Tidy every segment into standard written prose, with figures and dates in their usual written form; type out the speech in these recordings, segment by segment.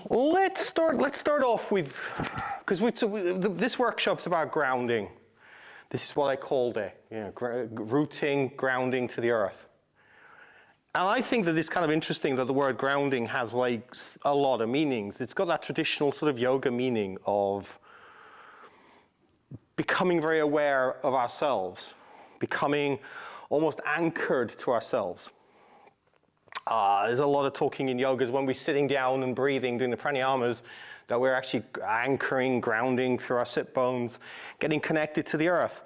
Let's start off with, because this workshop's about grounding. This is what I called it, rooting, grounding to the earth. And I think that it's kind of interesting that the word grounding has like a lot of meanings. It's got that traditional sort of yoga meaning of becoming very aware of ourselves, becoming almost anchored to ourselves. There's a lot of talking in yogas when we're sitting down and breathing, doing the pranayamas, that we're actually anchoring, grounding through our sit bones, getting connected to the earth.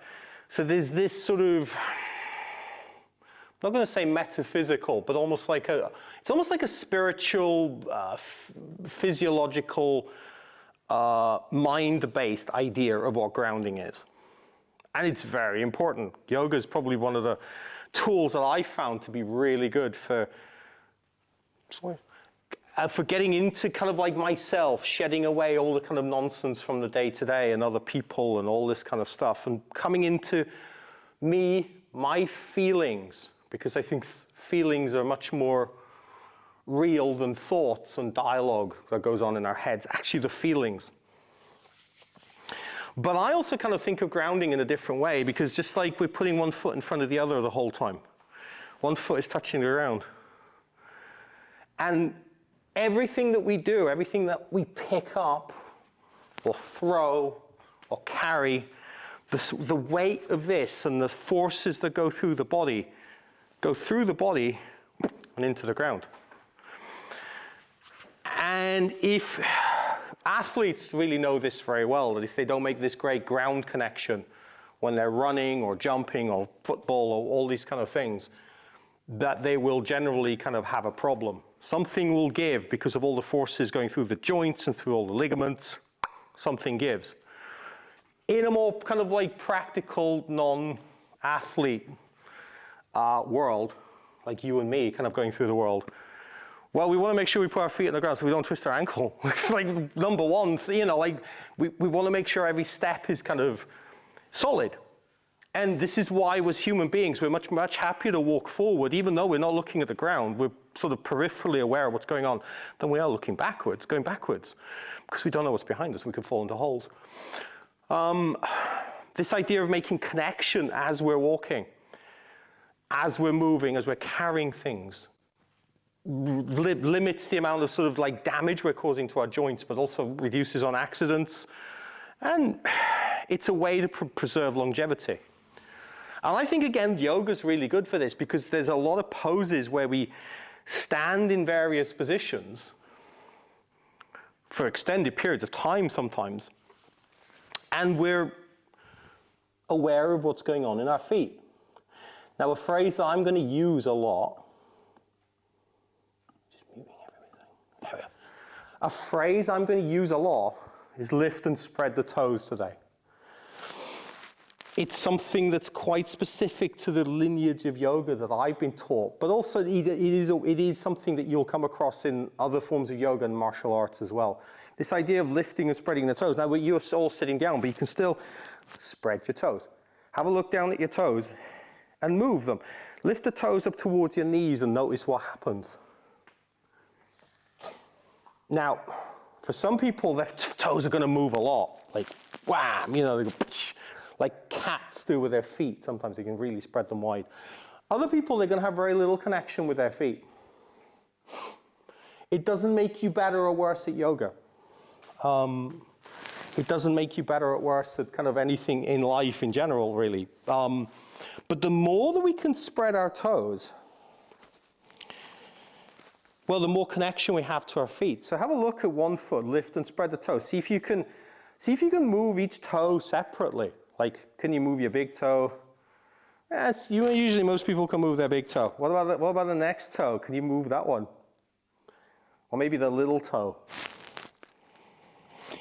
So there's this sort of, I'm not going to say metaphysical, but it's almost like a spiritual, physiological, mind-based idea of what grounding is. And it's very important. Yoga is probably one of the tools that I found to be really good for getting into kind of like myself, shedding away all the kind of nonsense from the day-to-day and other people and all this kind of stuff, and coming into me, my feelings, because I think feelings are much more real than thoughts and dialogue that goes on in our heads, actually the feelings. But I also kind of think of grounding in a different way, because just like we're putting one foot in front of the other the whole time, one foot is touching the ground. And everything that we do, everything that we pick up or throw or carry, the weight of this and the forces that go through the body and into the ground. And if athletes really know this very well, that if they don't make this great ground connection when they're running or jumping or football or all these kind of things, that they will generally kind of have a problem. Something will give because of all the forces going through the joints and through all the ligaments. Something gives. In a more kind of like practical, non-athlete world, like you and me kind of going through the world, well, we want to make sure we put our feet on the ground so we don't twist our ankle. It's like number one, like we want to make sure every step is kind of solid. And this is why, as human beings, we're much, much happier to walk forward, even though we're not looking at the ground. We're sort of peripherally aware of what's going on, than we are looking backwards, going backwards, because we don't know what's behind us. We could fall into holes. This idea of making connection as we're walking, as we're moving, as we're carrying things, limits the amount of sort of like damage we're causing to our joints, but also reduces on accidents. And it's a way to preserve longevity. And I think, again, yoga's really good for this, because there's a lot of poses where we stand in various positions for extended periods of time sometimes, and we're aware of what's going on in our feet. Now, a phrase that I'm going to use a lot, just moving everything. There we go. A phrase I'm going to use a lot is lift and spread the toes today. It's something that's quite specific to the lineage of yoga that I've been taught, but also it is something that you'll come across in other forms of yoga and martial arts as well. This idea of lifting and spreading the toes. Now, you're all sitting down, but you can still spread your toes. Have a look down at your toes and move them. Lift the toes up towards your knees and notice what happens. Now, for some people, their toes are going to move a lot, like wham, they go, like cats do with their feet. Sometimes they can really spread them wide. Other people, they're going to have very little connection with their feet. It doesn't make you better or worse at yoga. It doesn't make you better or worse at kind of anything in life in general, really. But the more that we can spread our toes, well, the more connection we have to our feet. So have a look at one foot, lift and spread the toes. See if you can move each toe separately. Like, can you move your big toe? Usually most people can move their big toe. What about the next toe? Can you move that one? Or maybe the little toe.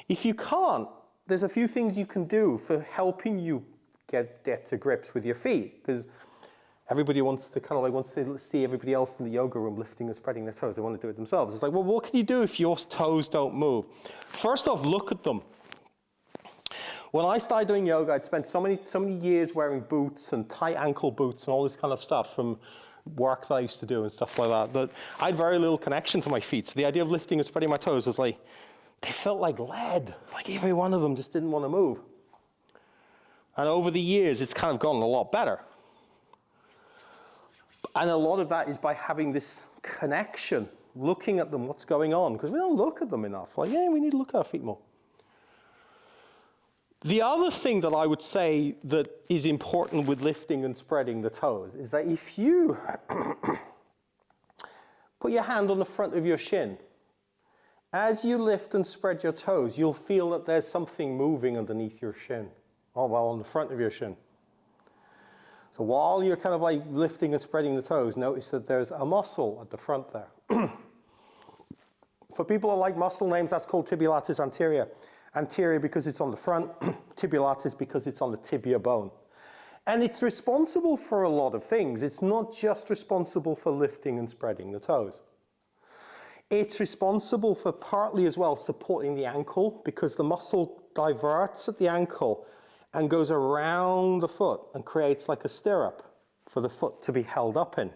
If you can't, there's a few things you can do for helping you get to grips with your feet, because everybody wants to see everybody else in the yoga room lifting and spreading their toes. They want to do it themselves. It's like, well, what can you do if your toes don't move? First off, look at them. When I started doing yoga, I'd spent so many years wearing boots and tight ankle boots and all this kind of stuff from work that I used to do and stuff like that, I had very little connection to my feet. So the idea of lifting and spreading my toes was like, they felt like lead. Like every one of them just didn't want to move. And over the years, it's kind of gotten a lot better. And a lot of that is by having this connection, looking at them, what's going on, because we don't look at them enough. Like, yeah, we need to look at our feet more. The other thing that I would say that is important with lifting and spreading the toes is that if you put your hand on the front of your shin, as you lift and spread your toes, you'll feel that there's something moving underneath your shin. Oh, well, on the front of your shin. So while you're kind of like lifting and spreading the toes, notice that there's a muscle at the front there. For people that like muscle names, that's called tibialis anterior. Anterior because it's on the front, tibialis because it's on the tibia bone. And it's responsible for a lot of things. It's not just responsible for lifting and spreading the toes. It's responsible for partly as well supporting the ankle because the muscle diverts at the ankle and goes around the foot and creates like a stirrup for the foot to be held up in.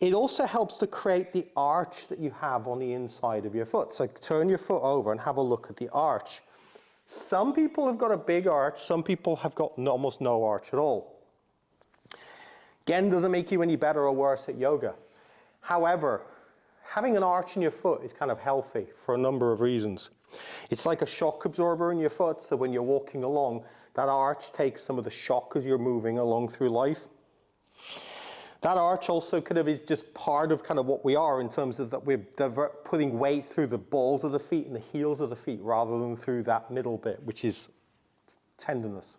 It also helps to create the arch that you have on the inside of your foot. So turn your foot over and have a look at the arch. Some people have got a big arch, some people have got almost no arch at all. Again, doesn't make you any better or worse at yoga. However, having an arch in your foot is kind of healthy for a number of reasons. It's like a shock absorber in your foot, so when you're walking along, that arch takes some of the shock as you're moving along through life. That arch also kind of is just part of kind of what we are in terms of that we're putting weight through the balls of the feet and the heels of the feet rather than through that middle bit, which is tenderness.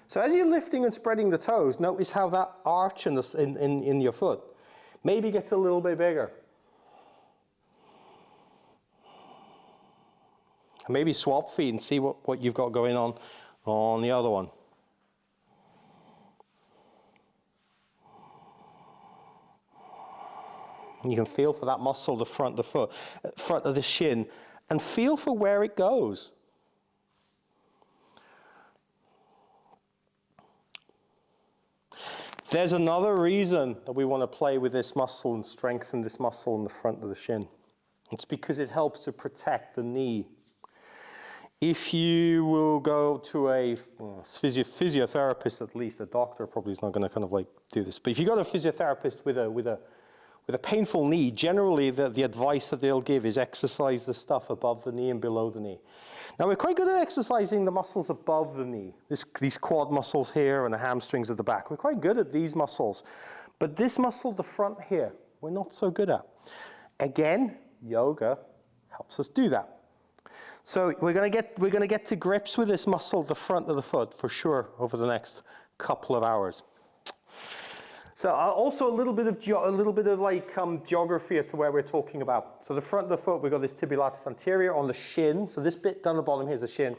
So as you're lifting and spreading the toes, notice how that arch in your foot maybe gets a little bit bigger. Maybe swap feet and see what you've got going on the other one. And you can feel for that muscle, the front of the foot, front of the shin, and feel for where it goes. There's another reason that we want to play with this muscle and strengthen this muscle in the front of the shin. It's because it helps to protect the knee. If you will go to a physiotherapist, at least a doctor probably is not going to kind of like do this. But if you go to a physiotherapist with a painful knee, generally the advice that they'll give is exercise the stuff above the knee and below the knee. Now we're quite good at exercising the muscles above the knee, these quad muscles here and the hamstrings at the back. We're quite good at these muscles. But this muscle, the front here, we're not so good at. Again, yoga helps us do that. So we're going to get to grips with this muscle, the front of the foot, for sure, over the next couple of hours. So also a little bit of geography as to where we're talking about. So the front of the foot, we've got this tibialis anterior on the shin. So this bit down the bottom here is the shin.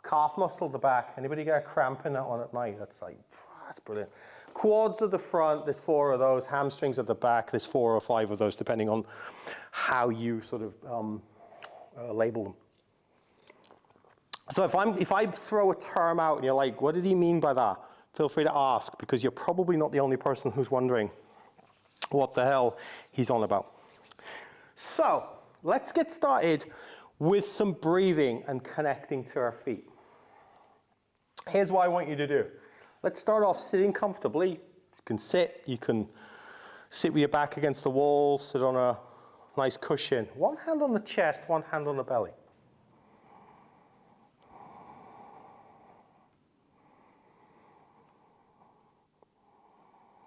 Calf muscle at the back. Anybody get a cramp in that one at night? That's brilliant. Quads at the front, there's 4 of those. Hamstrings at the back, there's 4 or 5 of those, depending on how you sort of label them. So if I throw a term out and you're like, what did he mean by that? Feel free to ask, because you're probably not the only person who's wondering what the hell he's on about. So let's get started with some breathing and connecting to our feet. Here's what I want you to do. Let's start off sitting comfortably. You can sit with your back against the wall, sit on a nice cushion. One hand on the chest, one hand on the belly.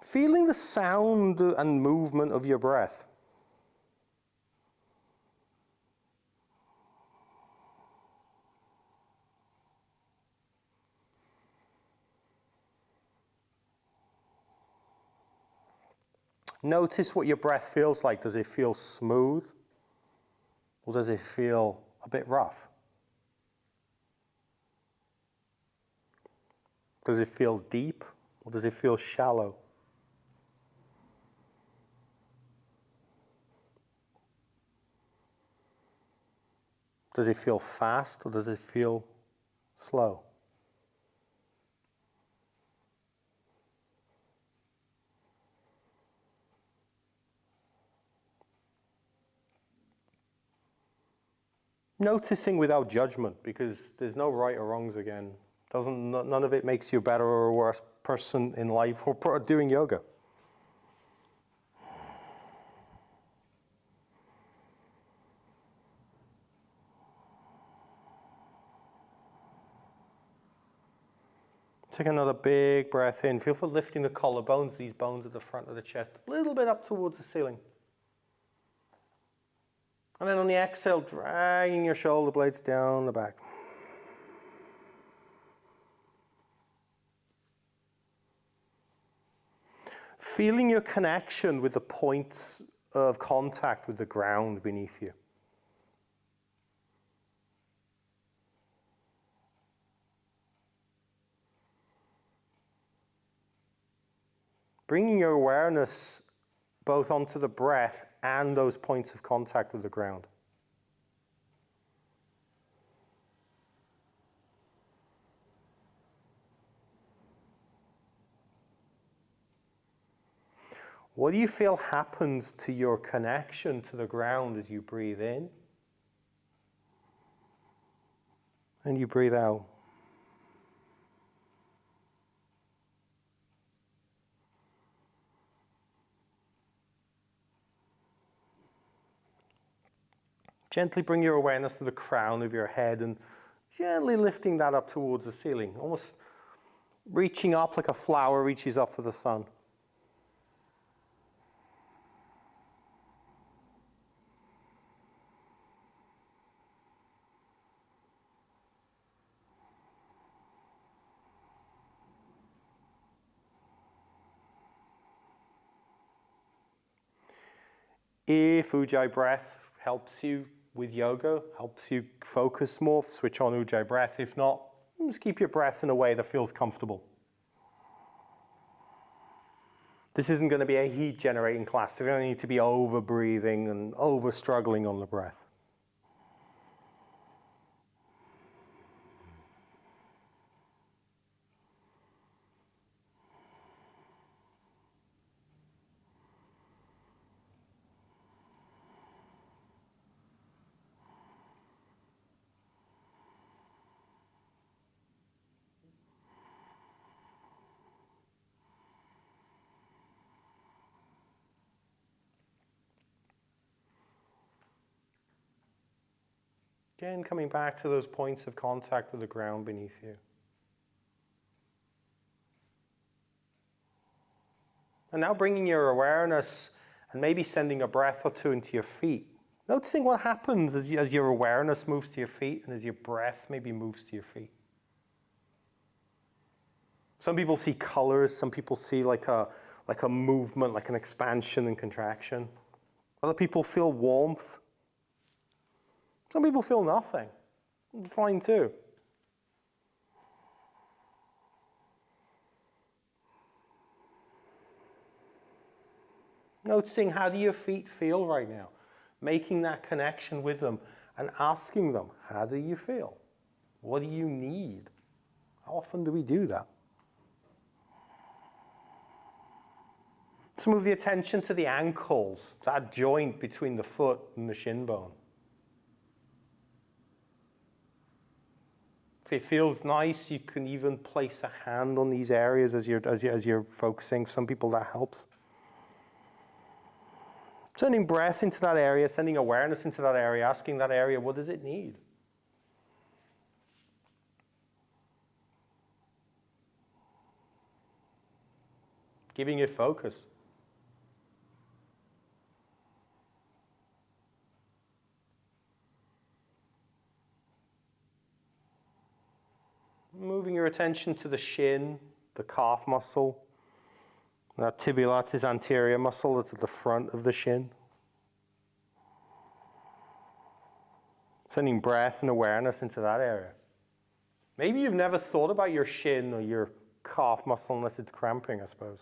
Feeling the sound and movement of your breath. Notice what your breath feels like. Does it feel smooth? Or does it feel a bit rough? Does it feel deep? Or does it feel shallow? Does it feel fast or does it feel slow? Noticing without judgment, because there's no right or wrongs again. None of it makes you a better or worse person in life or doing yoga. Take another big breath in. Feel for lifting the collarbones, these bones at the front of the chest, a little bit up towards the ceiling. And then on the exhale, dragging your shoulder blades down the back. Feeling your connection with the points of contact with the ground beneath you. Bringing your awareness both onto the breath and those points of contact with the ground. What do you feel happens to your connection to the ground as you breathe in and you breathe out? Gently bring your awareness to the crown of your head and gently lifting that up towards the ceiling, almost reaching up like a flower reaches up for the sun. If Ujjayi breath helps you with yoga, helps you focus more, switch on Ujjayi breath. If not, just keep your breath in a way that feels comfortable. This isn't going to be a heat generating class, so you don't need to be over breathing and over struggling on the breath. Again, coming back to those points of contact with the ground beneath you. And now bringing your awareness and maybe sending a breath or two into your feet. Noticing what happens as your awareness moves to your feet and as your breath maybe moves to your feet. Some people see colors, some people see like a movement, like an expansion and contraction. Other people feel warmth. Some people feel nothing. Fine too. Noticing how do your feet feel right now. Making that connection with them and asking them, how do you feel? What do you need? How often do we do that? Let's move the attention to the ankles, that joint between the foot and the shin bone. If it feels nice, you can even place a hand on these areas as you're focusing. For some people that helps. Sending breath into that area, sending awareness into that area, asking that area, what does it need? Giving it focus. Moving your attention to the shin, the calf muscle, that tibialis anterior muscle that's at the front of the shin. Sending breath and awareness into that area. Maybe you've never thought about your shin or your calf muscle unless it's cramping, I suppose.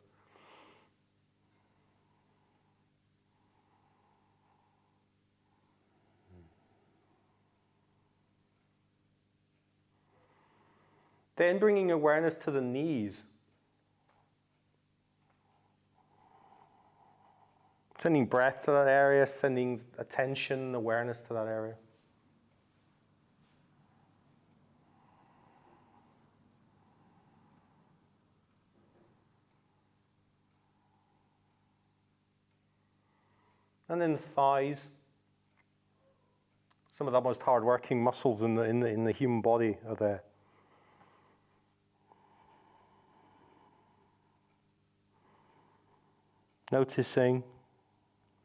Then bringing awareness to the knees. Sending breath to that area, sending attention, awareness to that area. And then the thighs. Some of the most hard-working muscles in the human body are there. Noticing,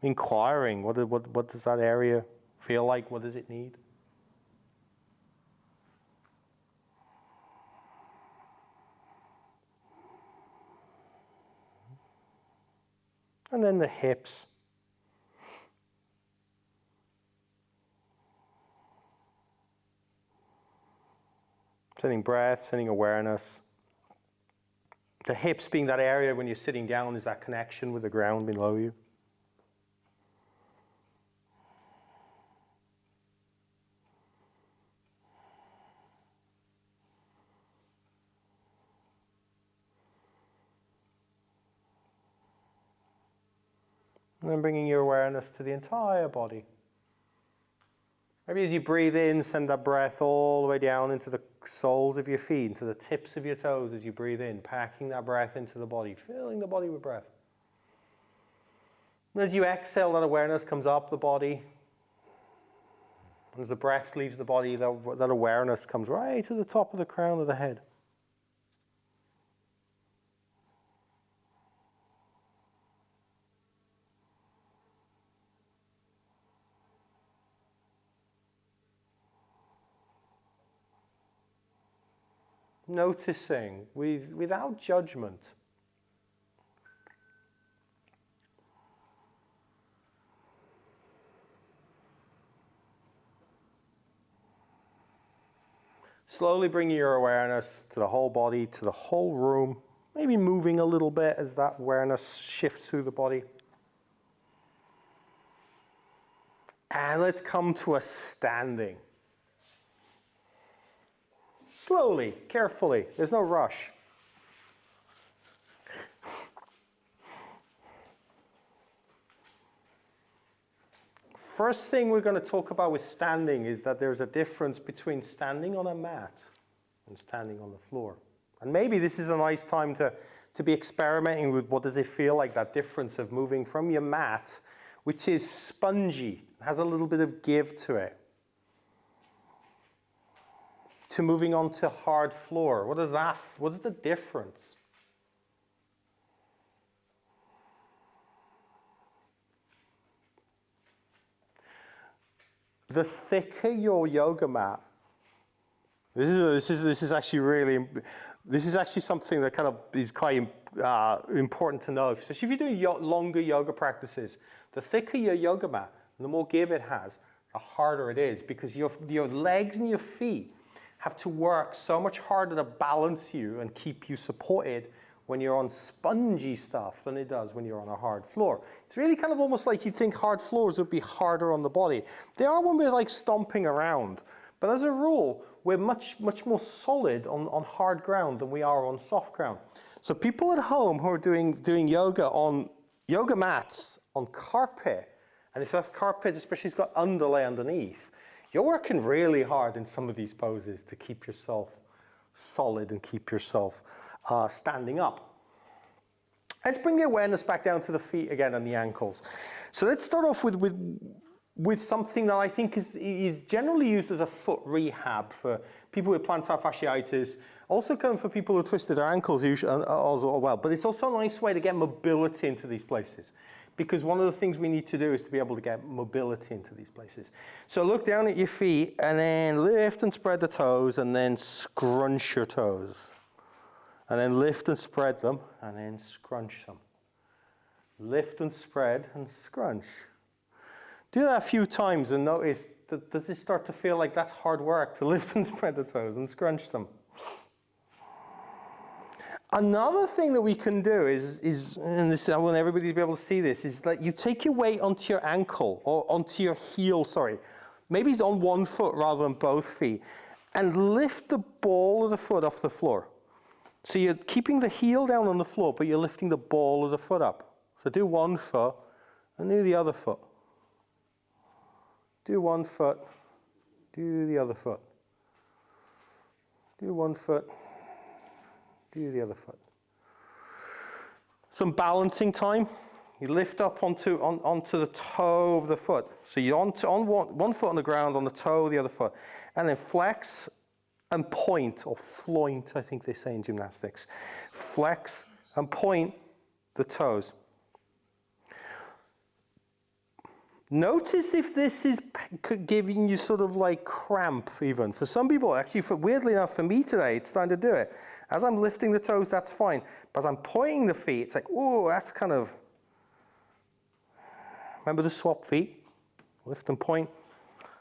inquiring, what does that area feel like? What does it need? And then the hips. Sending breath, sending awareness. The hips being that area when you're sitting down is that connection with the ground below you. And then bringing your awareness to the entire body. Maybe as you breathe in, send that breath all the way down into the soles of your feet, into the tips of your toes as you breathe in, packing that breath into the body, filling the body with breath. And as you exhale, that awareness comes up the body. As the breath leaves the body, that awareness comes right to the top of the crown of the head. Noticing without judgment. Slowly bringing your awareness to the whole body, to the whole room, maybe moving a little bit as that awareness shifts through the body. And let's come to a standing. Slowly, carefully, there's no rush. First thing we're going to talk about with standing is that there's a difference between standing on a mat and standing on the floor. And maybe this is a nice time to be experimenting with what does it feel like, that difference of moving from your mat, which is spongy, has a little bit of give to it, to moving on to hard floor. What is the difference? The thicker your yoga mat, this is actually something that kind of is quite important to know, especially if you're doing longer yoga practices. The thicker your yoga mat, the more give it has, the harder it is, because your legs and your feet have to work so much harder to balance you and keep you supported when you're on spongy stuff than it does when you're on a hard floor. It's really kind of almost like you'd think hard floors would be harder on the body. They are when we're like stomping around, but as a rule, we're much more solid on hard ground than we are on soft ground. So people at home who are doing yoga on yoga mats, on carpet, and if that carpet especially has got underlay underneath, you're working really hard in some of these poses to keep yourself solid and keep yourself standing up. Let's bring the awareness back down to the feet again and the ankles. So let's start off with something that I think is generally used as a foot rehab for people with plantar fasciitis, also kind of for people who twisted their ankles usually as well. But it's also a nice way to get mobility into these places, because one of the things we need to do is to be able to get mobility into these places. So look down at your feet and then lift and spread the toes and then scrunch your toes. And then lift and spread them and then scrunch them. Lift and spread and scrunch. Do that a few times and notice, does this start to feel like that's hard work to lift and spread the toes and scrunch them? Another thing that we can do is and this, I want everybody to be able to see this, is that you take your weight onto your ankle, or onto your heel, sorry. Maybe it's on one foot rather than both feet. And lift the ball of the foot off the floor. So you're keeping the heel down on the floor, but you're lifting the ball of the foot up. So do one foot, and do the other foot. Do one foot, do the other foot. Do one foot, do the other foot. Some balancing time. You lift up onto the toe of the foot. So you're on one foot on the ground, on the toe of the other foot. And then flex and point, or floint, I think they say in gymnastics. Flex and point the toes. Notice if this is giving you sort of like cramp even. For some people, actually, weirdly enough, for me today, it's starting to do it. As I'm lifting the toes, that's fine. But as I'm pointing the feet, it's like, oh, that's kind of... Remember the swap feet? Lift and point,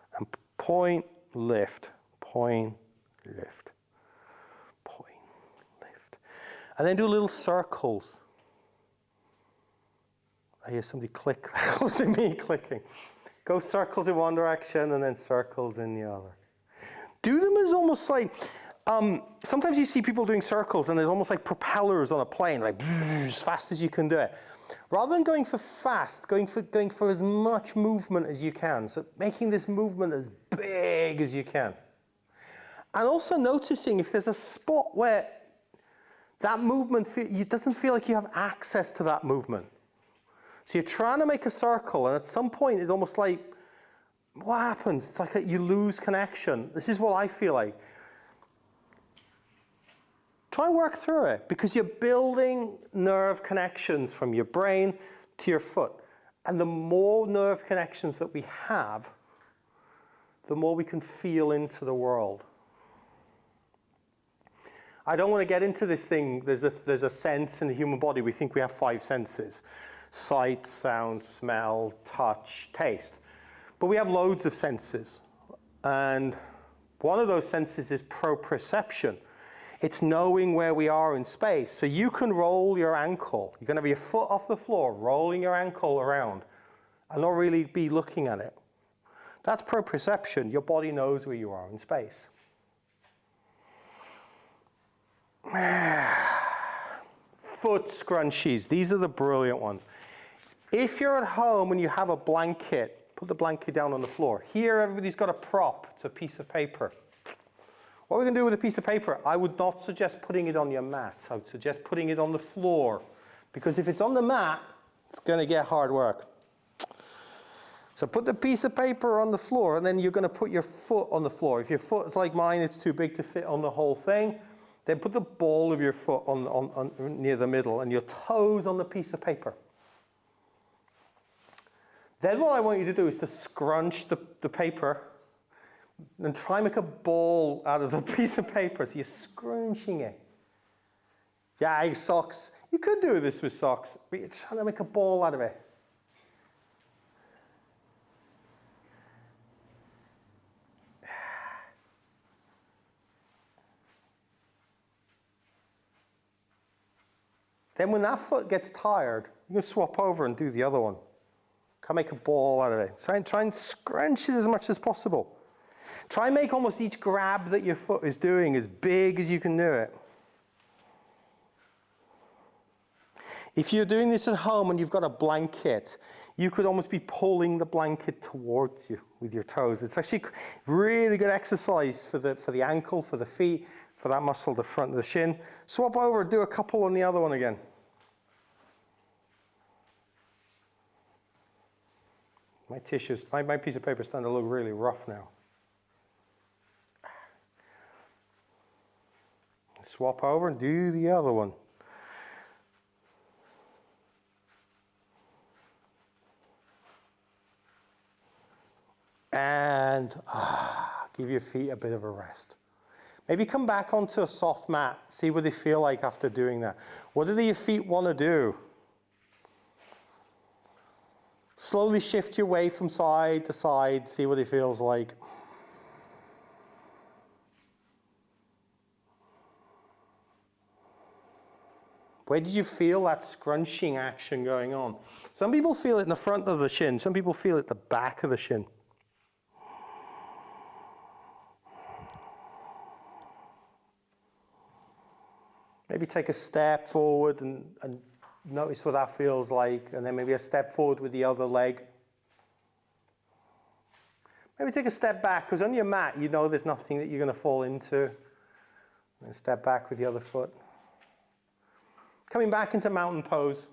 lift, point, lift, point, lift. And then do little circles. I hear somebody click. That wasn't me clicking. Go circles in one direction and then circles in the other. Do them as almost like, sometimes you see people doing circles and there's almost like propellers on a plane, like as fast as you can do it. Rather than going for fast, going for as much movement as you can. So making this movement as big as you can. And also noticing if there's a spot where that movement, it doesn't feel like you have access to that movement. So you're trying to make a circle, and at some point it's almost like, what happens? It's like you lose connection. This is what I feel like. Try and work through it, because you're building nerve connections from your brain to your foot. And the more nerve connections that we have, the more we can feel into the world. I don't want to get into this thing. There's a sense in the human body. We think we have 5 senses. Sight, sound, smell, touch, taste. But we have loads of senses. And one of those senses is proprioception. It's knowing where we are in space. So you can roll your ankle. You can have your foot off the floor, rolling your ankle around, and not really be looking at it. That's proprioception. Your body knows where you are in space. Foot scrunchies. These are the brilliant ones. If you're at home and you have a blanket, put the blanket down on the floor. Here, everybody's got a prop. It's a piece of paper. What we're going to do with a piece of paper, I would not suggest putting it on your mat. I would suggest putting it on the floor. Because if it's on the mat, it's going to get hard work. So put the piece of paper on the floor, and then you're going to put your foot on the floor. If your foot is like mine, it's too big to fit on the whole thing, then put the ball of your foot on near the middle, and your toes on the piece of paper. Then what I want you to do is to scrunch the paper and try and make a ball out of the piece of paper. So you're scrunching it. Yeah, socks. You could do this with socks, but you're trying to make a ball out of it. Then when that foot gets tired, you can swap over and do the other one. Can make a ball out of it. Try and scrunch it as much as possible. Try and make almost each grab that your foot is doing as big as you can do it. If you're doing this at home and you've got a blanket, you could almost be pulling the blanket towards you with your toes. It's actually really good exercise for the ankle, for the feet, for that muscle, the front of the shin. Swap over, do a couple on the other one again. My tissues, my piece of paper is starting to look really rough now. Swap over and do the other one. And give your feet a bit of a rest. Maybe come back onto a soft mat. See what they feel like after doing that. What do your feet want to do? Slowly shift your weight from side to side. See what it feels like. Where did you feel that scrunching action going on? Some people feel it in the front of the shin. Some people feel it at the back of the shin. Maybe take a step forward and notice what that feels like, and then maybe a step forward with the other leg. Maybe take a step back, because on your mat, you know there's nothing that you're going to fall into. And step back with the other foot. Coming back into mountain pose.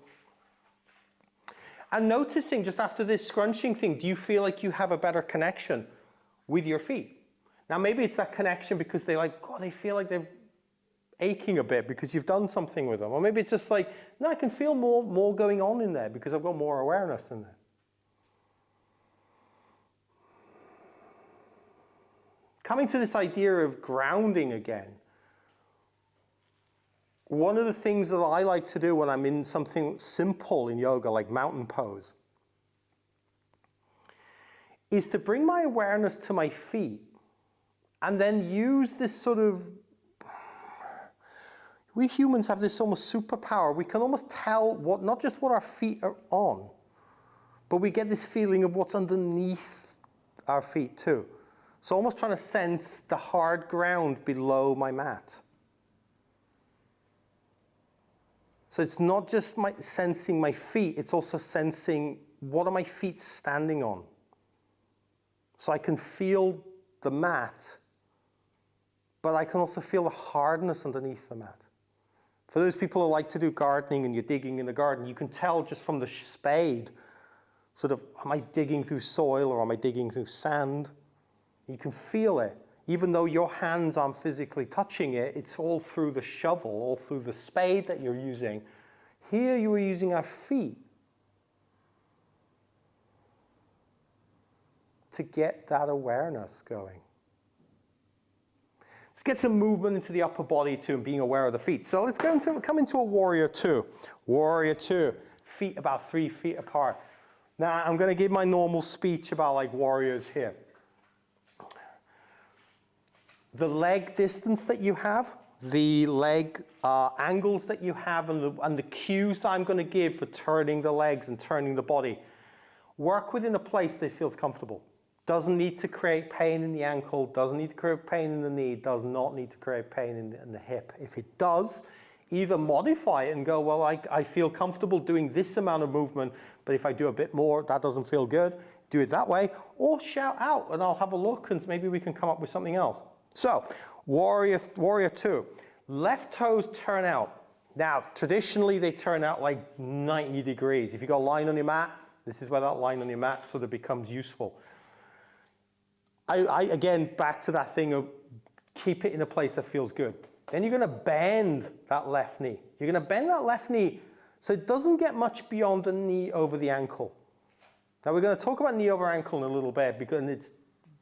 And noticing just after this scrunching thing, do you feel like you have a better connection with your feet? Now maybe it's that connection because they feel like they're aching a bit because you've done something with them. Or maybe it's just like, no, I can feel more going on in there because I've got more awareness in there. Coming to this idea of grounding again, one of the things that I like to do when I'm in something simple in yoga, like mountain pose, is to bring my awareness to my feet and then use this sort of, we humans have this almost superpower. We can almost tell not just what our feet are on, but we get this feeling of what's underneath our feet too. So almost trying to sense the hard ground below my mat. So it's not just sensing my feet, it's also sensing what are my feet standing on. So I can feel the mat, but I can also feel the hardness underneath the mat. For those people who like to do gardening and you're digging in the garden, you can tell just from the spade, sort of, am I digging through soil or am I digging through sand? You can feel it. Even though your hands aren't physically touching it, it's all through the shovel, all through the spade that you're using. Here you are using our feet to get that awareness going. Let's get some movement into the upper body too and being aware of the feet. So let's come into a warrior two. Warrior two, feet about 3 feet apart. Now I'm going to give my normal speech about like warriors here. The leg distance that you have, the leg angles that you have, and the cues that I'm going to give for turning the legs and turning the body, work within a place that feels comfortable. Doesn't need to create pain in the ankle, doesn't need to create pain in the knee, does not need to create pain in the hip. If it does, either modify it and go, well, I feel comfortable doing this amount of movement, but if I do a bit more, that doesn't feel good. Do it that way, or shout out and I'll have a look and maybe we can come up with something else. So, warrior two, left toes turn out. Now, traditionally they turn out like 90 degrees. If you've got a line on your mat, this is where that line on your mat sort of becomes useful. Again, back to that thing of keep it in a place that feels good. Then you're going to bend that left knee. You're going to bend that left knee so it doesn't get much beyond the knee over the ankle. Now, we're going to talk about knee over ankle in a little bit because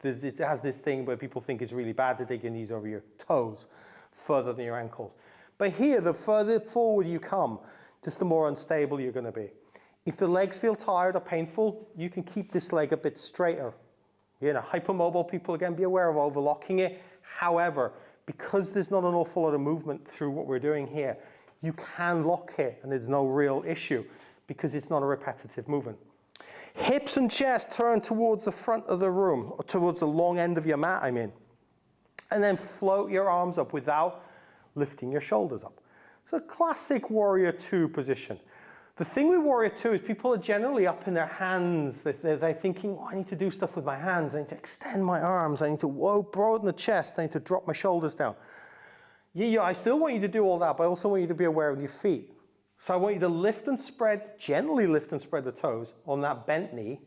it has this thing where people think it's really bad to take your knees over your toes further than your ankles. But here, the further forward you come, just the more unstable you're going to be. If the legs feel tired or painful, you can keep this leg a bit straighter. You know, hypermobile people, again, be aware of overlocking it. However, because there's not an awful lot of movement through what we're doing here, you can lock it and there's no real issue because it's not a repetitive movement. Hips and chest turn towards the front of the room, or towards the long end of your mat, I mean. And then float your arms up without lifting your shoulders up. It's a classic warrior two position. The thing with warrior two is people are generally up in their hands. They're thinking, oh, I need to do stuff with my hands. I need to extend my arms. I need to broaden the chest. I need to drop my shoulders down. Yeah, I still want you to do all that, but I also want you to be aware of your feet. So I want you to lift and spread, gently lift and spread the toes on that bent knee,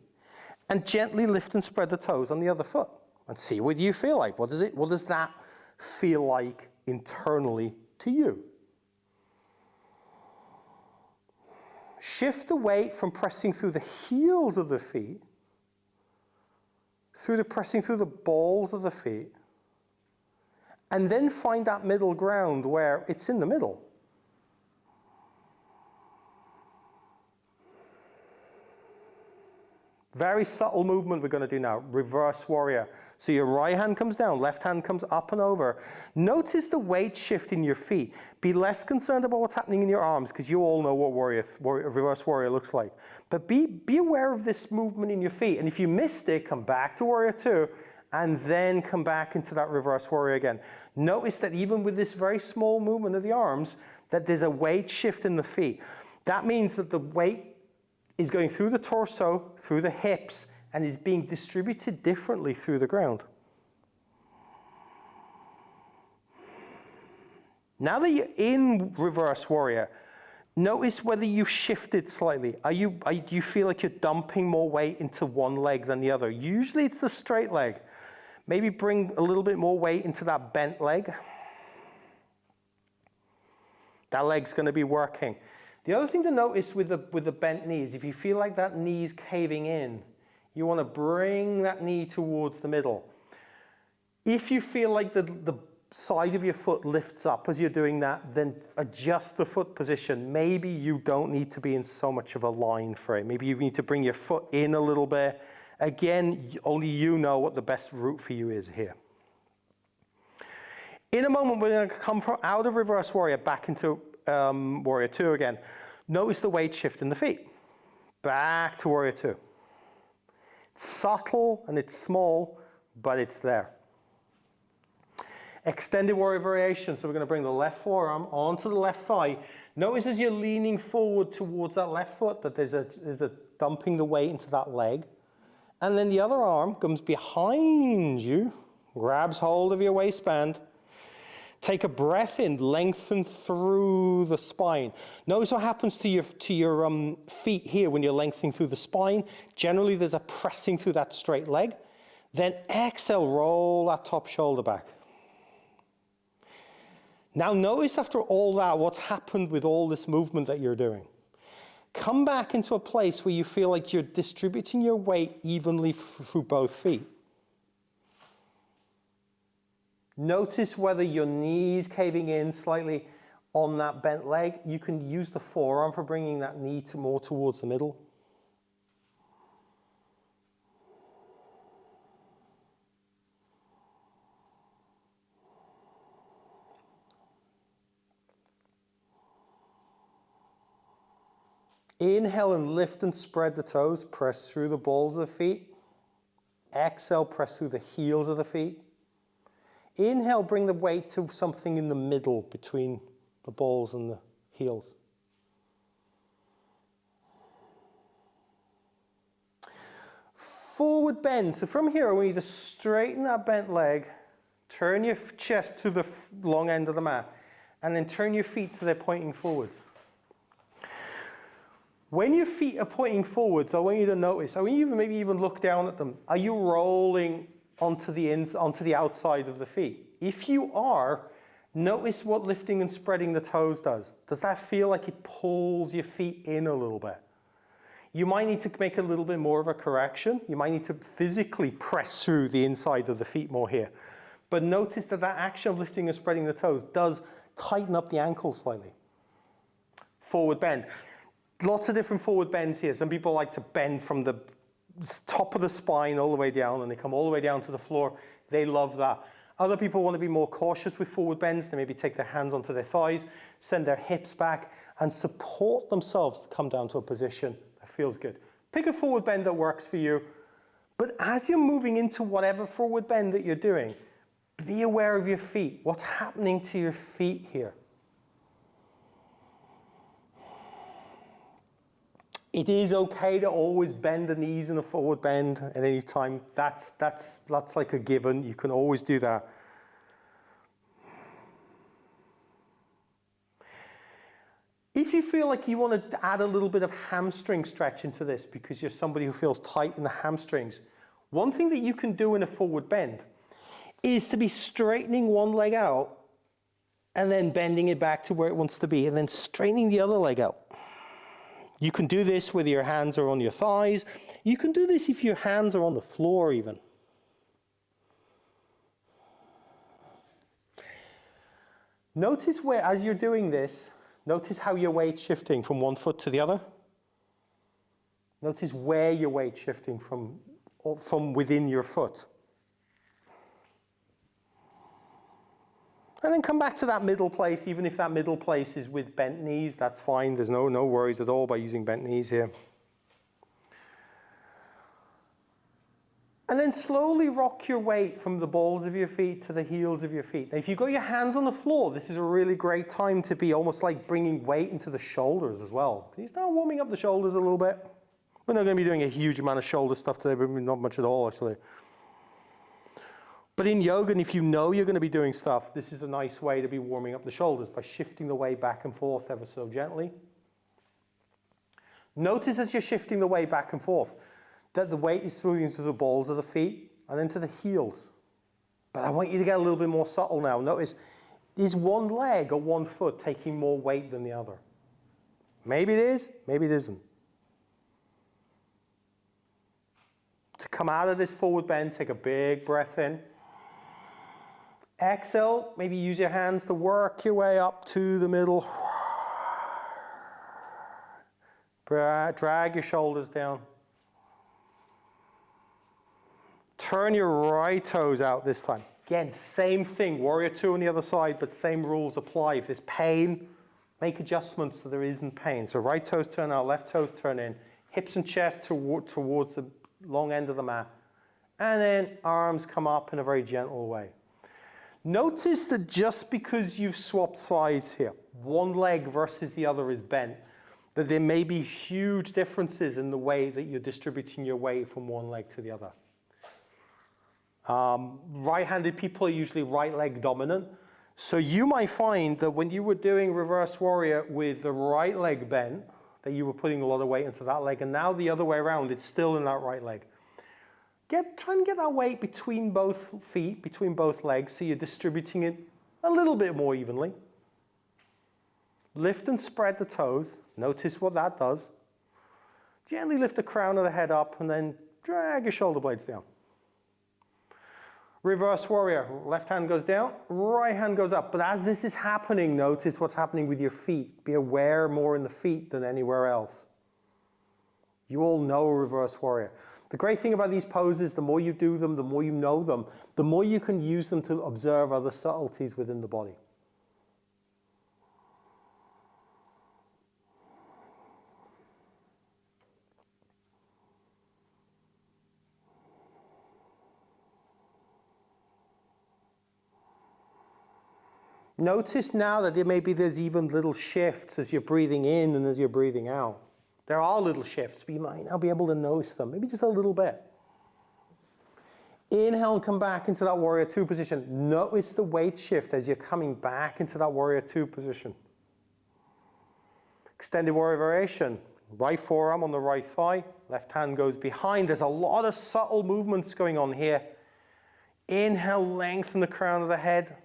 and gently lift and spread the toes on the other foot. And see what you feel like. What does that feel like internally to you? Shift the weight from pressing through the heels of the feet, through the pressing through the balls of the feet, and then find that middle ground where it's in the middle. Very subtle movement we're going to do now, reverse warrior. So your right hand comes down, left hand comes up and over. Notice the weight shift in your feet. Be less concerned about what's happening in your arms, because you all know what reverse warrior looks like. But be aware of this movement in your feet. And if you missed it, come back to warrior two, and then come back into that reverse warrior again. Notice that even with this very small movement of the arms, that there's a weight shift in the feet. That means that the weight is going through the torso, through the hips, and is being distributed differently through the ground. Now that you're in reverse warrior, Notice whether you've shifted slightly. Do you feel like you're dumping more weight into one leg than the other? Usually it's the straight leg. Maybe bring a little bit more weight into that bent leg. That leg's going to be working. The other thing to notice with the bent knees, if you feel like that knee's caving in, you want to bring that knee towards the middle. If you feel like the side of your foot lifts up as you're doing that, then adjust the foot position. Maybe you don't need to be in so much of a line for it. Maybe you need to bring your foot in a little bit. Again, only you know what the best route for you is here. In a moment, we're going to come out of reverse warrior back into warrior two again. Notice the weight shift in the feet. Back to warrior two. It's subtle and it's small, but it's there. Extended warrior variation. So we're going to bring the left forearm onto the left thigh. Notice as you're leaning forward towards that left foot that there's a dumping the weight into that leg. And then the other arm comes behind you, grabs hold of your waistband. Take a breath in, lengthen through the spine. Notice what happens to your feet here when you're lengthening through the spine. Generally, there's a pressing through that straight leg. Then exhale, roll that top shoulder back. Now notice after all that, what's happened with all this movement that you're doing. Come back into a place where you feel like you're distributing your weight evenly through both feet. Notice whether your knee's caving in slightly on that bent leg. You can use the forearm for bringing that knee more towards the middle. Inhale and lift and spread the toes. Press through the balls of the feet. Exhale, press through the heels of the feet. Inhale, bring the weight to something in the middle between the balls and the heels. Forward bend. So from here, I want you to straighten that bent leg, turn your chest to the long end of the mat, and then turn your feet so they're pointing forwards. When your feet are pointing forwards, I want you to notice, I want you to maybe even look down at them. Are you rolling onto the outside of the feet? If you are, notice what lifting and spreading the toes does. Does that feel like it pulls your feet in a little bit? You might need to make a little bit more of a correction. You might need to physically press through the inside of the feet more here. But notice that action of lifting and spreading the toes does tighten up the ankle slightly. Forward bend. Lots of different forward bends here. Some people like to bend from the top of the spine all the way down, and they come all the way down to the floor. They love that. Other people want to be more cautious with forward bends. They maybe take their hands onto their thighs, send their hips back, and support themselves to come down to a position that feels good. Pick a forward bend that works for you. But as you're moving into whatever forward bend that you're doing, be aware of your feet. What's happening to your feet here? It is okay to always bend the knees in a forward bend at any time. That's like a given. You can always do that. If you feel like you want to add a little bit of hamstring stretch into this because you're somebody who feels tight in the hamstrings, one thing that you can do in a forward bend is to be straightening one leg out and then bending it back to where it wants to be and then straightening the other leg out. You can do this whether your hands are on your thighs. You can do this if your hands are on the floor even. Notice where, as you're doing this, notice how your weight's shifting from one foot to the other. Notice where your weight's shifting from within your foot. And then come back to that middle place, even if that middle place is with bent knees, that's fine. There's no worries at all by using bent knees here. And then slowly rock your weight from the balls of your feet to the heels of your feet. Now, if you've got your hands on the floor, this is a really great time to be almost like bringing weight into the shoulders as well. Can you start warming up the shoulders a little bit? We're not going to be doing a huge amount of shoulder stuff today, but not much at all, actually. But in yoga, and if you know you're going to be doing stuff, this is a nice way to be warming up the shoulders by shifting the weight back and forth ever so gently. Notice as you're shifting the weight back and forth, that the weight is through into the balls of the feet and into the heels. But I want you to get a little bit more subtle now. Notice, is one leg or one foot taking more weight than the other? Maybe it is, maybe it isn't. To come out of this forward bend, take a big breath in. Exhale, maybe use your hands to work your way up to the middle. Drag your shoulders down. Turn your right toes out this time. Again, same thing, warrior two on the other side, but same rules apply. If there's pain, make adjustments so there isn't pain. So right toes turn out, left toes turn in, hips and chest towards the long end of the mat. And then arms come up in a very gentle way. Notice that just because you've swapped sides here, one leg versus the other is bent, that there may be huge differences in the way that you're distributing your weight from one leg to the other. Right-handed people are usually right leg dominant. So you might find that when you were doing reverse warrior with the right leg bent, that you were putting a lot of weight into that leg, and now the other way around, it's still in that right leg. Try and get that weight between both feet, between both legs, so you're distributing it a little bit more evenly. Lift and spread the toes. Notice what that does. Gently lift the crown of the head up and then drag your shoulder blades down. Reverse warrior, left hand goes down, right hand goes up. But as this is happening, notice what's happening with your feet. Be aware more in the feet than anywhere else. You all know reverse warrior. The great thing about these poses, the more you do them, the more you know them, the more you can use them to observe other subtleties within the body. Notice now that there's even little shifts as you're breathing in and as you're breathing out. There are little shifts, but you might not be able to notice them, maybe just a little bit. Inhale and come back into that warrior two position. Notice the weight shift as you're coming back into that warrior two position. Extended warrior variation. Right forearm on the right thigh, left hand goes behind. There's a lot of subtle movements going on here. Inhale, lengthen the crown of the head.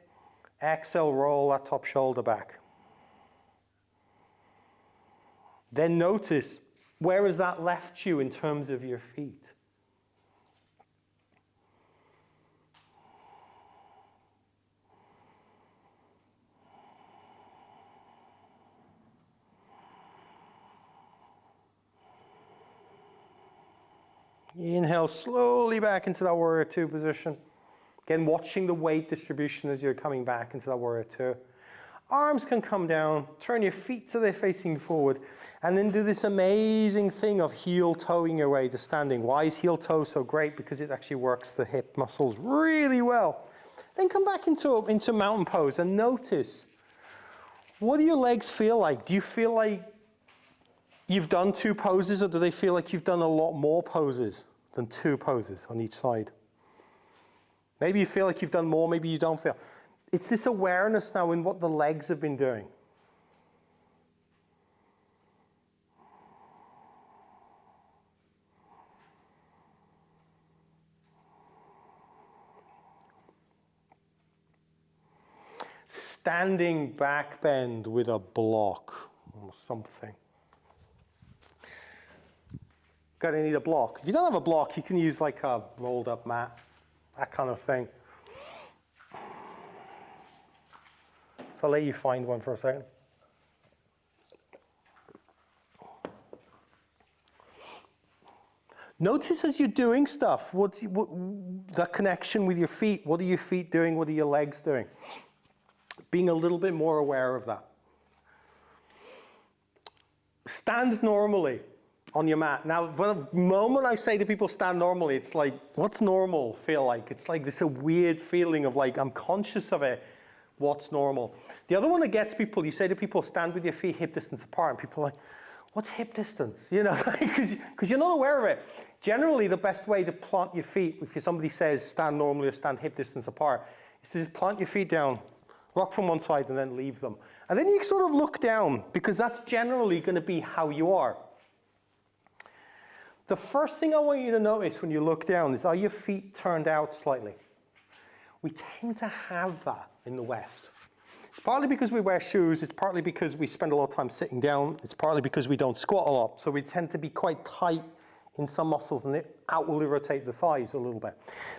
Exhale, roll that top shoulder back. Then notice, where has that left you in terms of your feet? Inhale slowly back into that warrior two position. Again, watching the weight distribution as you're coming back into that warrior two. Arms can come down, turn your feet so they're facing forward, and then do this amazing thing of heel toeing your way to standing. Why is heel toe so great? Because it actually works the hip muscles really well. Then come back into mountain pose and notice, what do your legs feel like? Do you feel like you've done two poses, or do they feel like you've done a lot more poses than two poses on each side? Maybe you feel like you've done more, maybe you don't feel. It's this awareness now in what the legs have been doing. Standing back bend with a block or something. Gonna need a block. If you don't have a block, you can use like a rolled up mat, that kind of thing. So I'll let you find one for a second. Notice as you're doing stuff, the connection with your feet. What are your feet doing? What are your legs doing? Being a little bit more aware of that. Stand normally on your mat. Now, the moment I say to people stand normally, it's like, what's normal feel like? It's like this a weird feeling of like, I'm conscious of it. What's normal? The other one that gets people, you say to people, stand with your feet hip distance apart, and people are like, what's hip distance? You know, because you're not aware of it. Generally, the best way to plant your feet, if somebody says stand normally or stand hip distance apart, is to just plant your feet down, rock from one side, and then leave them. And then you sort of look down, because that's generally going to be how you are. The first thing I want you to notice when you look down is, are your feet turned out slightly? We tend to have that in the West. It's partly because we wear shoes, it's partly because we spend a lot of time sitting down, it's partly because we don't squat a lot, so we tend to be quite tight in some muscles, and it outwardly rotate the thighs a little bit.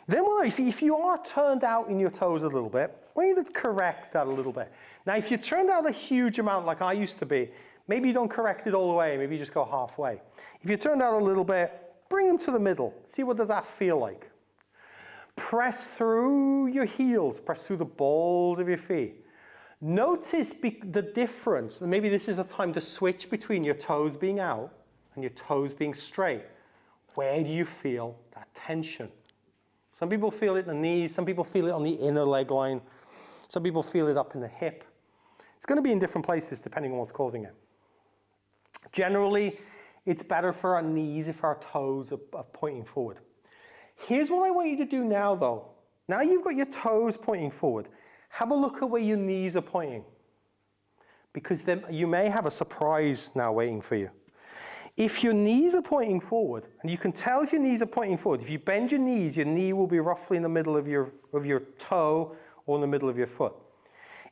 Then if you are turned out in your toes a little bit, I want you to correct that a little bit. Now, if you turned out a huge amount like I used to be, maybe you don't correct it all the way, maybe you just go halfway. If you turned out a little bit, bring them to the middle. See what does that feel like. Press through your heels, press through the balls of your feet. Notice the difference, and maybe this is a time to switch between your toes being out and your toes being straight. Where do you feel that tension? Some people feel it in the knees, some people feel it on the inner leg line, some people feel it up in the hip. It's going to be in different places depending on what's causing it. Generally, it's better for our knees if our toes are pointing forward. Here's what I want you to do now though. Now you've got your toes pointing forward. Have a look at where your knees are pointing, because then you may have a surprise now waiting for you. If your knees are pointing forward, and you can tell if your knees are pointing forward, if you bend your knees, your knee will be roughly in the middle of your toe or in the middle of your foot.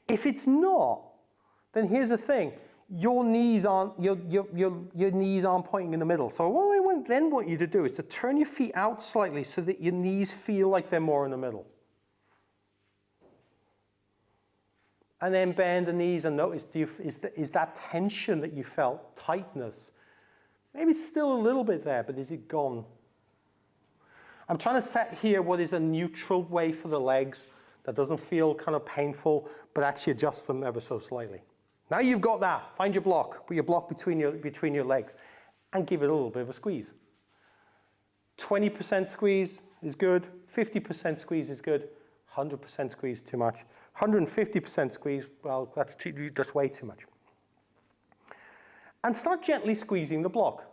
If it's not, then here's the thing. Your knees aren't pointing in the middle. So what I want you to do is to turn your feet out slightly so that your knees feel like they're more in the middle. And then bend the knees and notice, is that tension that you felt, tightness? Maybe it's still a little bit there, but is it gone? I'm trying to set here what is a neutral way for the legs that doesn't feel kind of painful, but actually adjust them ever so slightly. Now you've got that. Find your block. Put your block between your legs and give it a little bit of a squeeze. 20% squeeze is good. 50% squeeze is good. 100% squeeze too much. 150% squeeze, well, that's way too much. And start gently squeezing the block.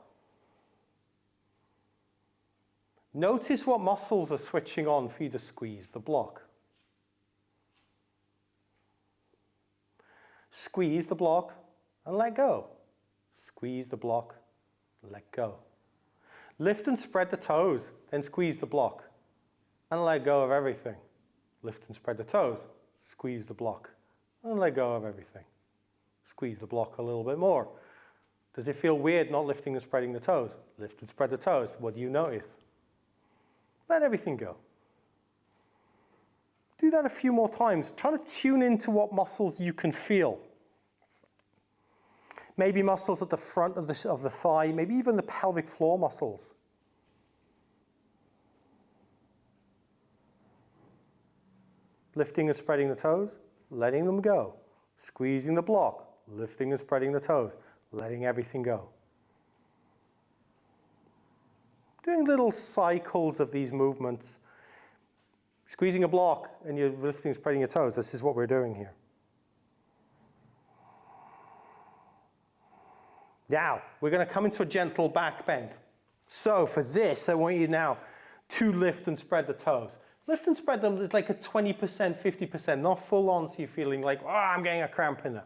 Notice what muscles are switching on for you to squeeze the block. Squeeze the block and let go. Squeeze the block, let go. Lift and spread the toes, then squeeze the block and let go of everything. Lift and spread the toes, squeeze the block and let go of everything. Squeeze the block a little bit more. Does it feel weird not lifting and spreading the toes? Lift and spread the toes. What do you notice? Let everything go. Do that a few more times. Try to tune into what muscles you can feel. Maybe muscles at the front of the thigh, maybe even the pelvic floor muscles. Lifting and spreading the toes, letting them go. Squeezing the block, lifting and spreading the toes, letting everything go. Doing little cycles of these movements. Squeezing a block and you're lifting and spreading your toes. This is what we're doing here. Now, we're going to come into a gentle back bend. So for this, I want you now to lift and spread the toes. Lift and spread them like a 20%, 50%, not full on so you're feeling like, oh, I'm getting a cramp in there.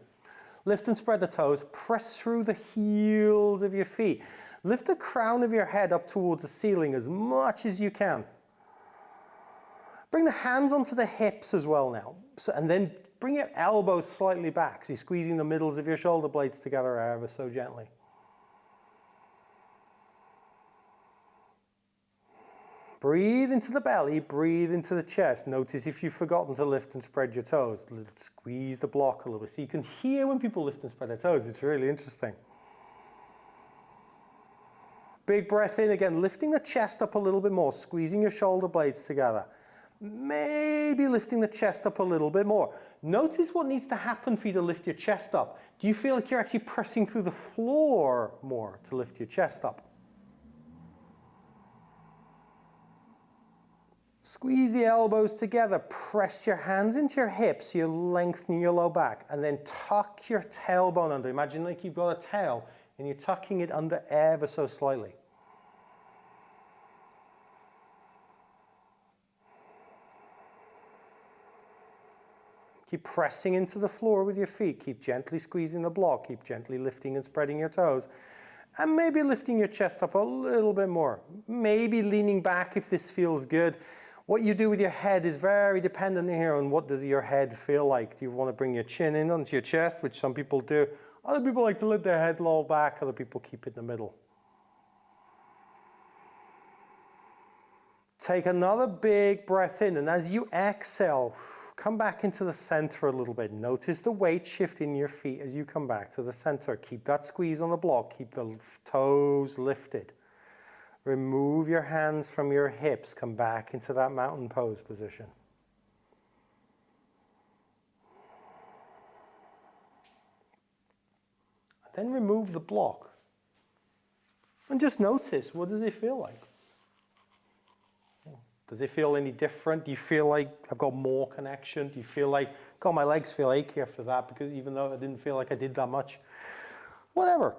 Lift and spread the toes. Press through the heels of your feet. Lift the crown of your head up towards the ceiling as much as you can. Bring the hands onto the hips as well now. And then bring your elbows slightly back. So you're squeezing the middles of your shoulder blades together ever so gently. Breathe into the belly, breathe into the chest. Notice if you've forgotten to lift and spread your toes. Squeeze the block a little bit. So you can hear when people lift and spread their toes. It's really interesting. Big breath in again, lifting the chest up a little bit more, squeezing your shoulder blades together. Maybe lifting the chest up a little bit more. Notice what needs to happen for you to lift your chest up. Do you feel like you're actually pressing through the floor more to lift your chest up? Squeeze the elbows together. Press your hands into your hips, so you're lengthening your low back. And then tuck your tailbone under. Imagine like you've got a tail and you're tucking it under ever so slightly. Keep pressing into the floor with your feet. Keep gently squeezing the block. Keep gently lifting and spreading your toes. And maybe lifting your chest up a little bit more. Maybe leaning back if this feels good. What you do with your head is very dependent here on what does your head feel like. Do you want to bring your chin in onto your chest, which some people do. Other people like to let their head low back. Other people keep it in the middle. Take another big breath in, and as you exhale, come back into the center a little bit. Notice the weight shift in your feet as you come back to the center. Keep that squeeze on the block. Keep the toes lifted. Remove your hands from your hips. Come back into that mountain pose position. And then remove the block. And just notice, what does it feel like? Does it feel any different? Do you feel like I've got more connection? Do you feel like, God, my legs feel achy after that, because even though I didn't feel like I did that much? Whatever.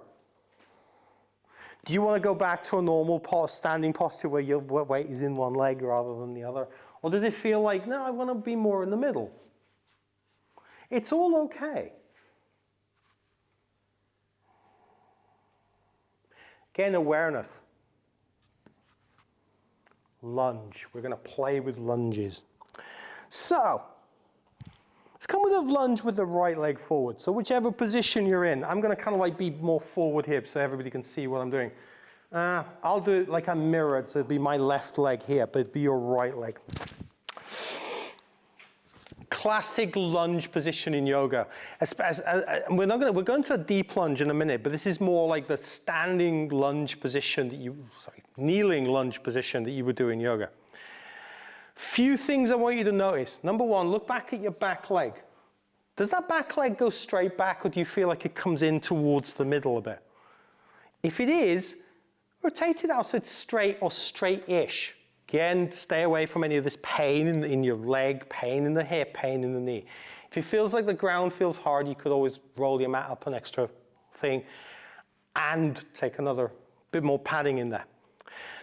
Do you want to go back to a normal standing posture where your weight is in one leg rather than the other? Or does it feel like, no, I want to be more in the middle? It's all okay. Again, awareness. Lunge. We're going to play with lunges. So, let's come with a lunge with the right leg forward. So whichever position you're in, I'm going to kind of like be more forward here so everybody can see what I'm doing. I'll do it like I'm mirrored, so it'll be my left leg here, but it'll be your right leg. Classic lunge position in yoga. We're going to a deep lunge in a minute, but this is more like the standing lunge position kneeling lunge position that you would do in yoga. Few things I want you to notice. Number one, look back at your back leg. Does that back leg go straight back, or do you feel like it comes in towards the middle a bit? If it is, rotate it out so it's straight or straight-ish. Again, stay away from any of this pain in your leg, pain in the hip, pain in the knee. If it feels like the ground feels hard, you could always roll your mat up an extra thing and take another bit more padding in there.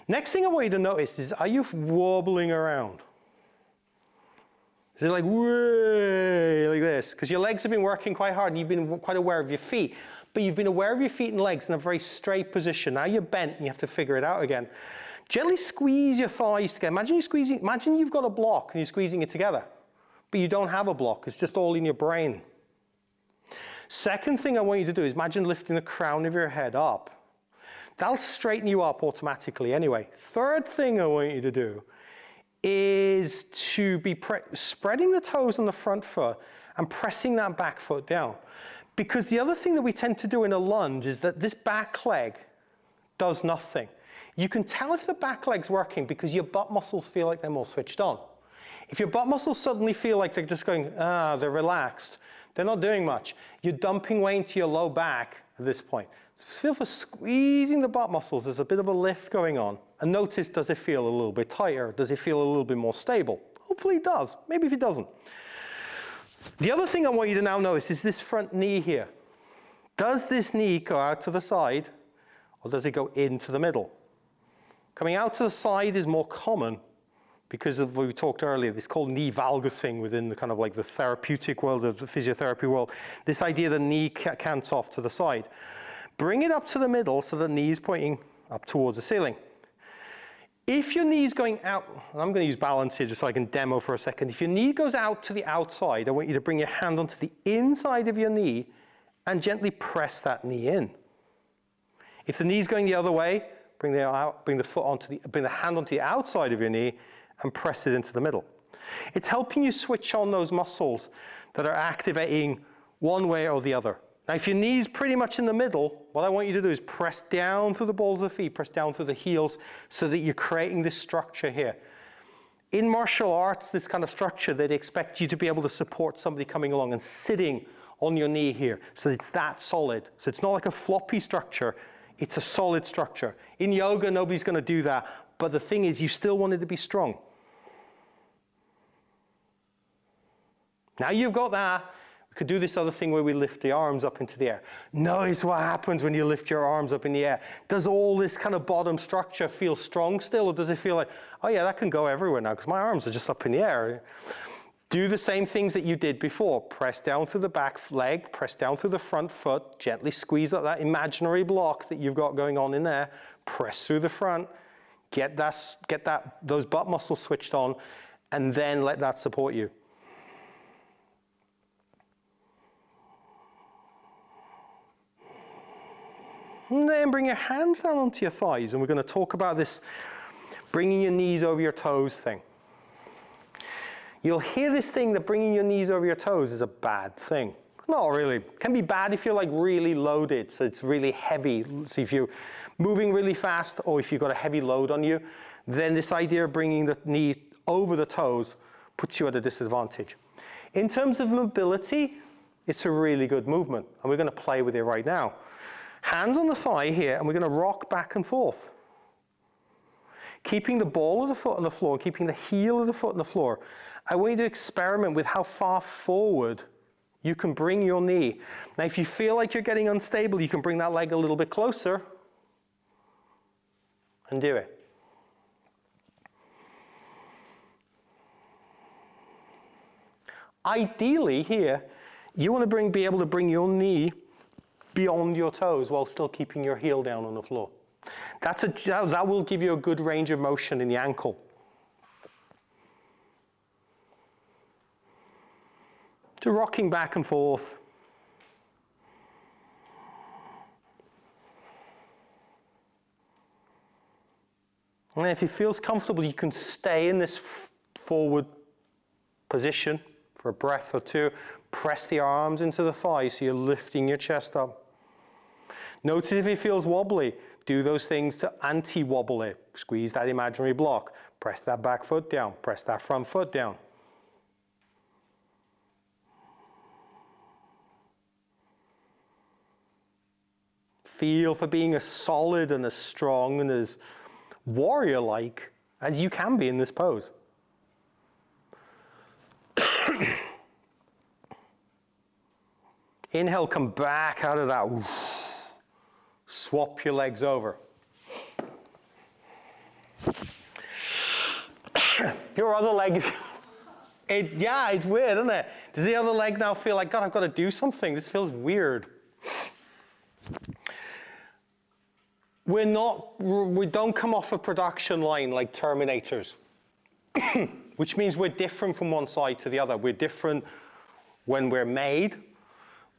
Next thing I want you to notice is, are you wobbling around? Is it like, way, like this? Because your legs have been working quite hard and you've been quite aware of your feet. But you've been aware of your feet and legs in a very straight position. Now you're bent and you have to figure it out again. Gently squeeze your thighs together. Imagine you've got a block and you're squeezing it together. But you don't have a block. It's just all in your brain. Second thing I want you to do is imagine lifting the crown of your head up. That'll straighten you up automatically anyway. Third thing I want you to do is to be spreading the toes on the front foot and pressing that back foot down. Because the other thing that we tend to do in a lunge is that this back leg does nothing. You can tell if the back leg's working because your butt muscles feel like they're more switched on. If your butt muscles suddenly feel like they're just going, they're relaxed, they're not doing much, you're dumping weight into your low back at this point. So feel for squeezing the butt muscles. There's a bit of a lift going on. And notice, does it feel a little bit tighter? Does it feel a little bit more stable? Hopefully it does. Maybe if it doesn't. The other thing I want you to now notice is this front knee here. Does this knee go out to the side, or does it go into the middle? Coming out to the side is more common because of what we talked earlier. It's called knee valgusing within the kind of like the therapeutic world, of the physiotherapy world. This idea the knee cants off to the side. Bring it up to the middle so the knee is pointing up towards the ceiling. If your knee is going out, and I'm going to use balance here just so I can demo for a second. If your knee goes out to the outside, I want you to bring your hand onto the inside of your knee and gently press that knee in. If the knee's going the other way, bring the hand onto the outside of your knee and press it into the middle. It's helping you switch on those muscles that are activating one way or the other. Now, if your knee's pretty much in the middle, what I want you to do is press down through the balls of the feet, press down through the heels, so that you're creating this structure here. In martial arts, this kind of structure, they'd expect you to be able to support somebody coming along and sitting on your knee here, so it's that solid. So it's not like a floppy structure, it's a solid structure. In yoga, nobody's going to do that, but the thing is, you still want it to be strong. Now you've got that. Could do this other thing where we lift the arms up into the air. Notice what happens when you lift your arms up in the air. Does all this kind of bottom structure feel strong still, or does it feel like, oh yeah, that can go everywhere now because my arms are just up in the air? Do the same things that you did before. Press down through the back leg, press down through the front foot, gently squeeze out that imaginary block that you've got going on in there, press through the front, get those butt muscles switched on, and then let that support you. And then bring your hands down onto your thighs, and we're going to talk about this bringing your knees over your toes thing. You'll hear this thing that bringing your knees over your toes is a bad thing. Not really. It can be bad if you're like really loaded, so it's really heavy. So if you're moving really fast or if you've got a heavy load on you, then this idea of bringing the knee over the toes puts you at a disadvantage. In terms of mobility, it's a really good movement, and we're going to play with it right now. Hands on the thigh here, and we're going to rock back and forth. Keeping the ball of the foot on the floor, keeping the heel of the foot on the floor. I want you to experiment with how far forward you can bring your knee. Now, if you feel like you're getting unstable, you can bring that leg a little bit closer and do it. Ideally here, you want to be able to bring your knee beyond your toes while still keeping your heel down on the floor. That will give you a good range of motion in the ankle. So rocking back and forth. And if it feels comfortable, you can stay in this forward position for a breath or two. Press the arms into the thighs so you're lifting your chest up. Notice if it feels wobbly. Do those things to anti-wobble it. Squeeze that imaginary block. Press that back foot down. Press that front foot down. Feel for being as solid and as strong and as warrior-like as you can be in this pose. Inhale, come back out of that. Swap your legs over. Your other leg is, it's weird, isn't it? Does the other leg now feel like, God, I've got to do something? This feels weird. We don't come off a production line like Terminators, which means we're different from one side to the other. We're different when we're made.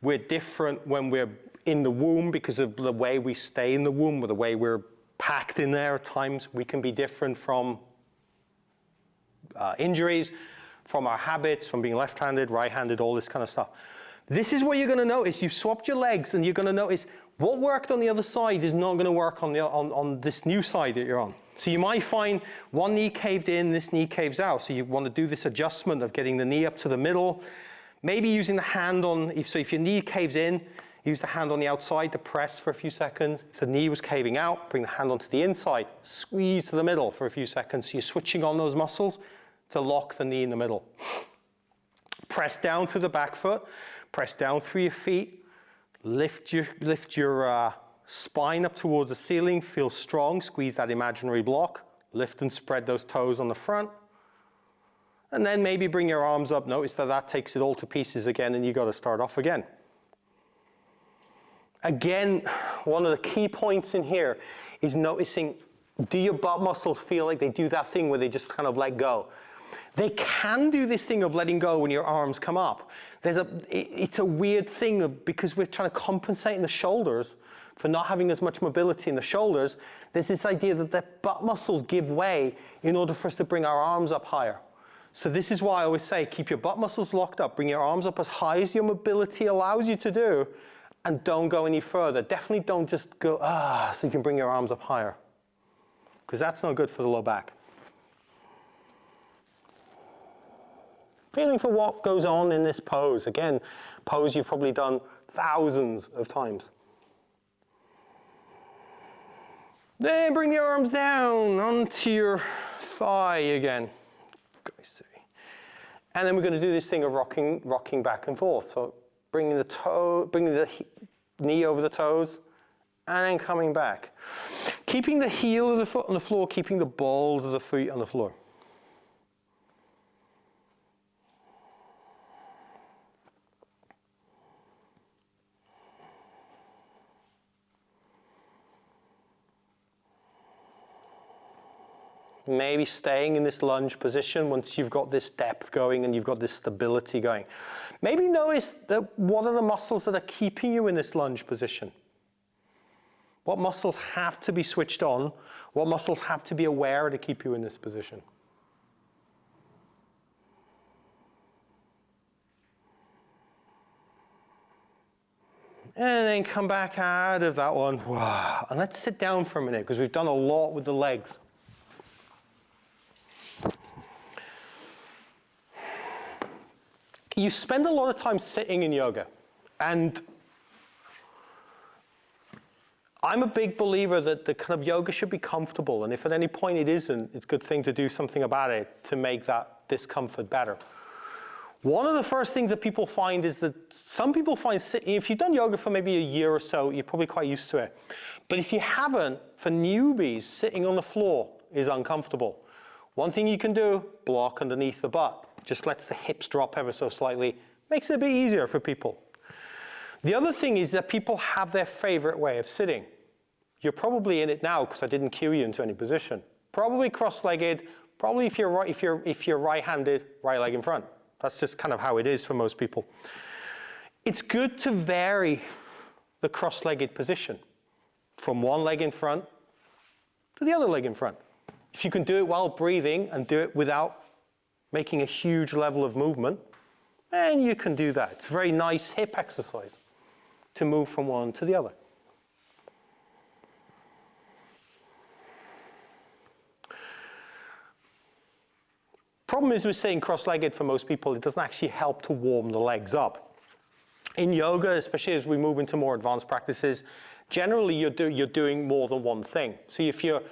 We're different when we're in the womb because of the way we stay in the womb or the way we're packed in there at times. We can be different from injuries, from our habits, from being left-handed, right-handed, all this kind of stuff. This is what you're going to notice. You've swapped your legs, and you're going to notice what worked on the other side is not going to work on this new side that you're on. So you might find one knee caved in, this knee caves out. So you want to do this adjustment of getting the knee up to the middle. Maybe using the hand on, if your knee caves in, use the hand on the outside to press for a few seconds. If the knee was caving out, bring the hand onto the inside, squeeze to the middle for a few seconds. So you're switching on those muscles to lock the knee in the middle. Press down through the back foot, press down through your feet, lift your spine up towards the ceiling, feel strong, squeeze that imaginary block, lift and spread those toes on the front. And then maybe bring your arms up. Notice that takes it all to pieces again, and you got to start off again. Again, one of the key points in here is noticing, do your butt muscles feel like they do that thing where they just kind of let go? They can do this thing of letting go when your arms come up. It's a weird thing because we're trying to compensate in the shoulders for not having as much mobility in the shoulders. There's this idea that the butt muscles give way in order for us to bring our arms up higher. So this is why I always say, keep your butt muscles locked up, bring your arms up as high as your mobility allows you to do, and don't go any further. Definitely don't just go, so you can bring your arms up higher, because that's not good for the low back. Feeling for what goes on in this pose. Again, pose you've probably done thousands of times. Then bring the arms down onto your thigh again. And then we're going to do this thing of rocking back and forth. So bringing the knee over the toes, and then coming back. Keeping the heel of the foot on the floor, keeping the balls of the feet on the floor. maybe staying in this lunge position once you've got this depth going and you've got this stability going. Maybe notice that what are the muscles that are keeping you in this lunge position? What muscles have to be switched on? What muscles have to be aware to keep you in this position? And then come back out of that one. Wow. And let's sit down for a minute because we've done a lot with the legs. You spend a lot of time sitting in yoga, and I'm a big believer that the kind of yoga should be comfortable, and if at any point it isn't, it's a good thing to do something about it to make that discomfort better. One of the first things that people find is that some people find sitting, if you've done yoga for maybe a year or so, you're probably quite used to it. But if you haven't, for newbies, sitting on the floor is uncomfortable. One thing you can do, block underneath the butt. Just lets the hips drop ever so slightly. Makes it a bit easier for people. The other thing is that people have their favorite way of sitting. You're probably in it now because I didn't cue you into any position. Probably cross-legged. Probably if you're right-handed, right leg in front. That's just kind of how it is for most people. It's good to vary the cross-legged position from one leg in front to the other leg in front. If you can do it while breathing and do it without making a huge level of movement, then you can do that. It's a very nice hip exercise to move from one to the other. Problem is with sitting cross-legged for most people, it doesn't actually help to warm the legs up. In yoga, especially as we move into more advanced practices, generally you're doing more than one thing. So if you're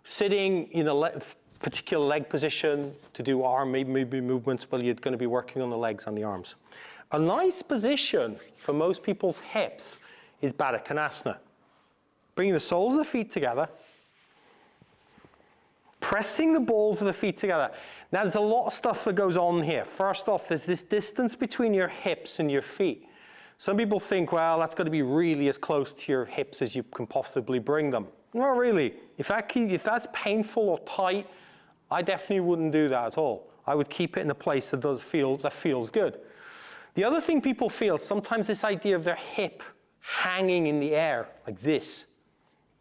sitting in a particular leg position to do arm movements, well, you're going to be working on the legs and the arms. A nice position for most people's hips is Baddha Konasana. Bringing the soles of the feet together, pressing the balls of the feet together. Now, there's a lot of stuff that goes on here. First off, there's this distance between your hips and your feet. Some people think, well, that's got to be really as close to your hips as you can possibly bring them. Not really. If that's painful or tight, I definitely wouldn't do that at all. I would keep it in a place that feels good. The other thing people feel, sometimes this idea of their hip hanging in the air like this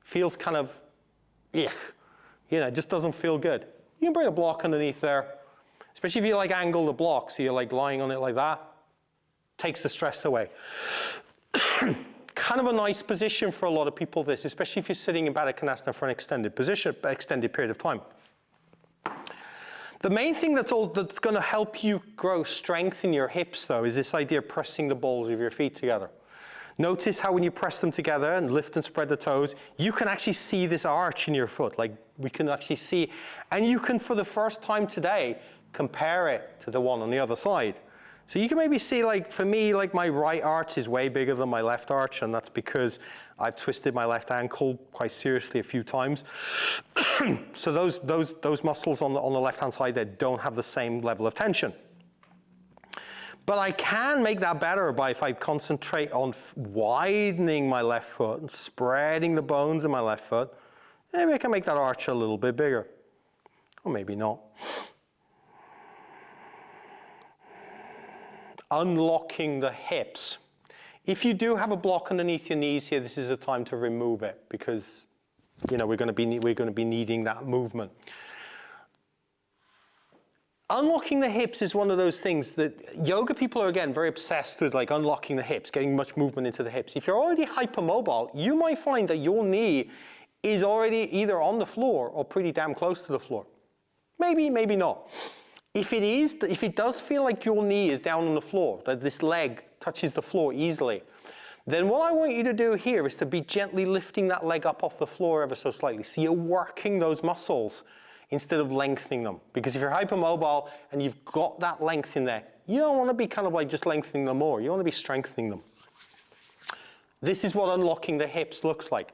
feels kind of, it just doesn't feel good. You can bring a block underneath there, especially if you angle the block, so you're lying on it like that. Takes the stress away. Kind of a nice position for a lot of people, this, especially if you're sitting in Baddha Konasana for an extended period of time. The main thing that's going to help you grow strength in your hips, though, is this idea of pressing the balls of your feet together. Notice how when you press them together and lift and spread the toes, you can actually see this arch in your foot. We can actually see, and you can, for the first time today, compare it to the one on the other side. So you can maybe see, for me, my right arch is way bigger than my left arch, and that's because I've twisted my left ankle quite seriously a few times. So those muscles on the left-hand side there don't have the same level of tension. But I can make that better if I concentrate on widening my left foot and spreading the bones in my left foot. Maybe I can make that arch a little bit bigger. Or maybe not. Unlocking the hips. If you do have a block underneath your knees here, this is a time to remove it because we're going to be needing that movement. Unlocking the hips is one of those things that yoga people are, again, very obsessed with, unlocking the hips, getting much movement into the hips. If you're already hypermobile, you might find that your knee is already either on the floor or pretty damn close to the floor. Maybe, maybe not. If it does feel like your knee is down on the floor, that this leg touches the floor easily, then what I want you to do here is to be gently lifting that leg up off the floor ever so slightly. So you're working those muscles instead of lengthening them. Because if you're hypermobile and you've got that length in there, you don't want to be kind of just lengthening them more. You want to be strengthening them. This is what unlocking the hips looks like.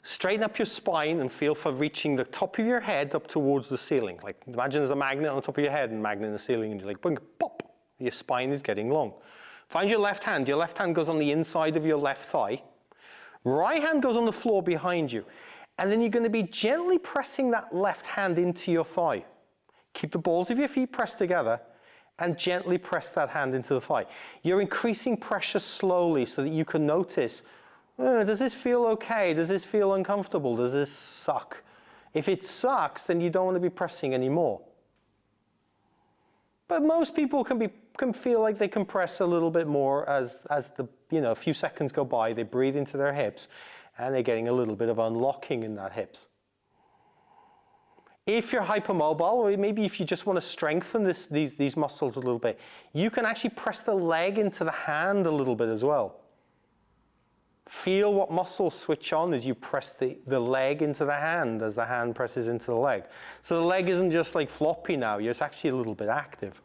Straighten up your spine and feel for reaching the top of your head up towards the ceiling. Imagine there's a magnet on the top of your head and a magnet in the ceiling, and you're boing, pop, your spine is getting long. Find your left hand. Your left hand goes on the inside of your left thigh. Right hand goes on the floor behind you. And then you're going to be gently pressing that left hand into your thigh. Keep the balls of your feet pressed together and gently press that hand into the thigh. You're increasing pressure slowly so that you can notice, does this feel okay? Does this feel uncomfortable? Does this suck? If it sucks, then you don't want to be pressing anymore. But most people can feel like they can press a little bit more as the a few seconds go by, they breathe into their hips, and they're getting a little bit of unlocking in that hips. If you're hypermobile, or maybe if you just want to strengthen these muscles a little bit, you can actually press the leg into the hand a little bit as well. Feel what muscles switch on as you press the leg into the hand as the hand presses into the leg. So the leg isn't just like floppy now, it's actually a little bit active.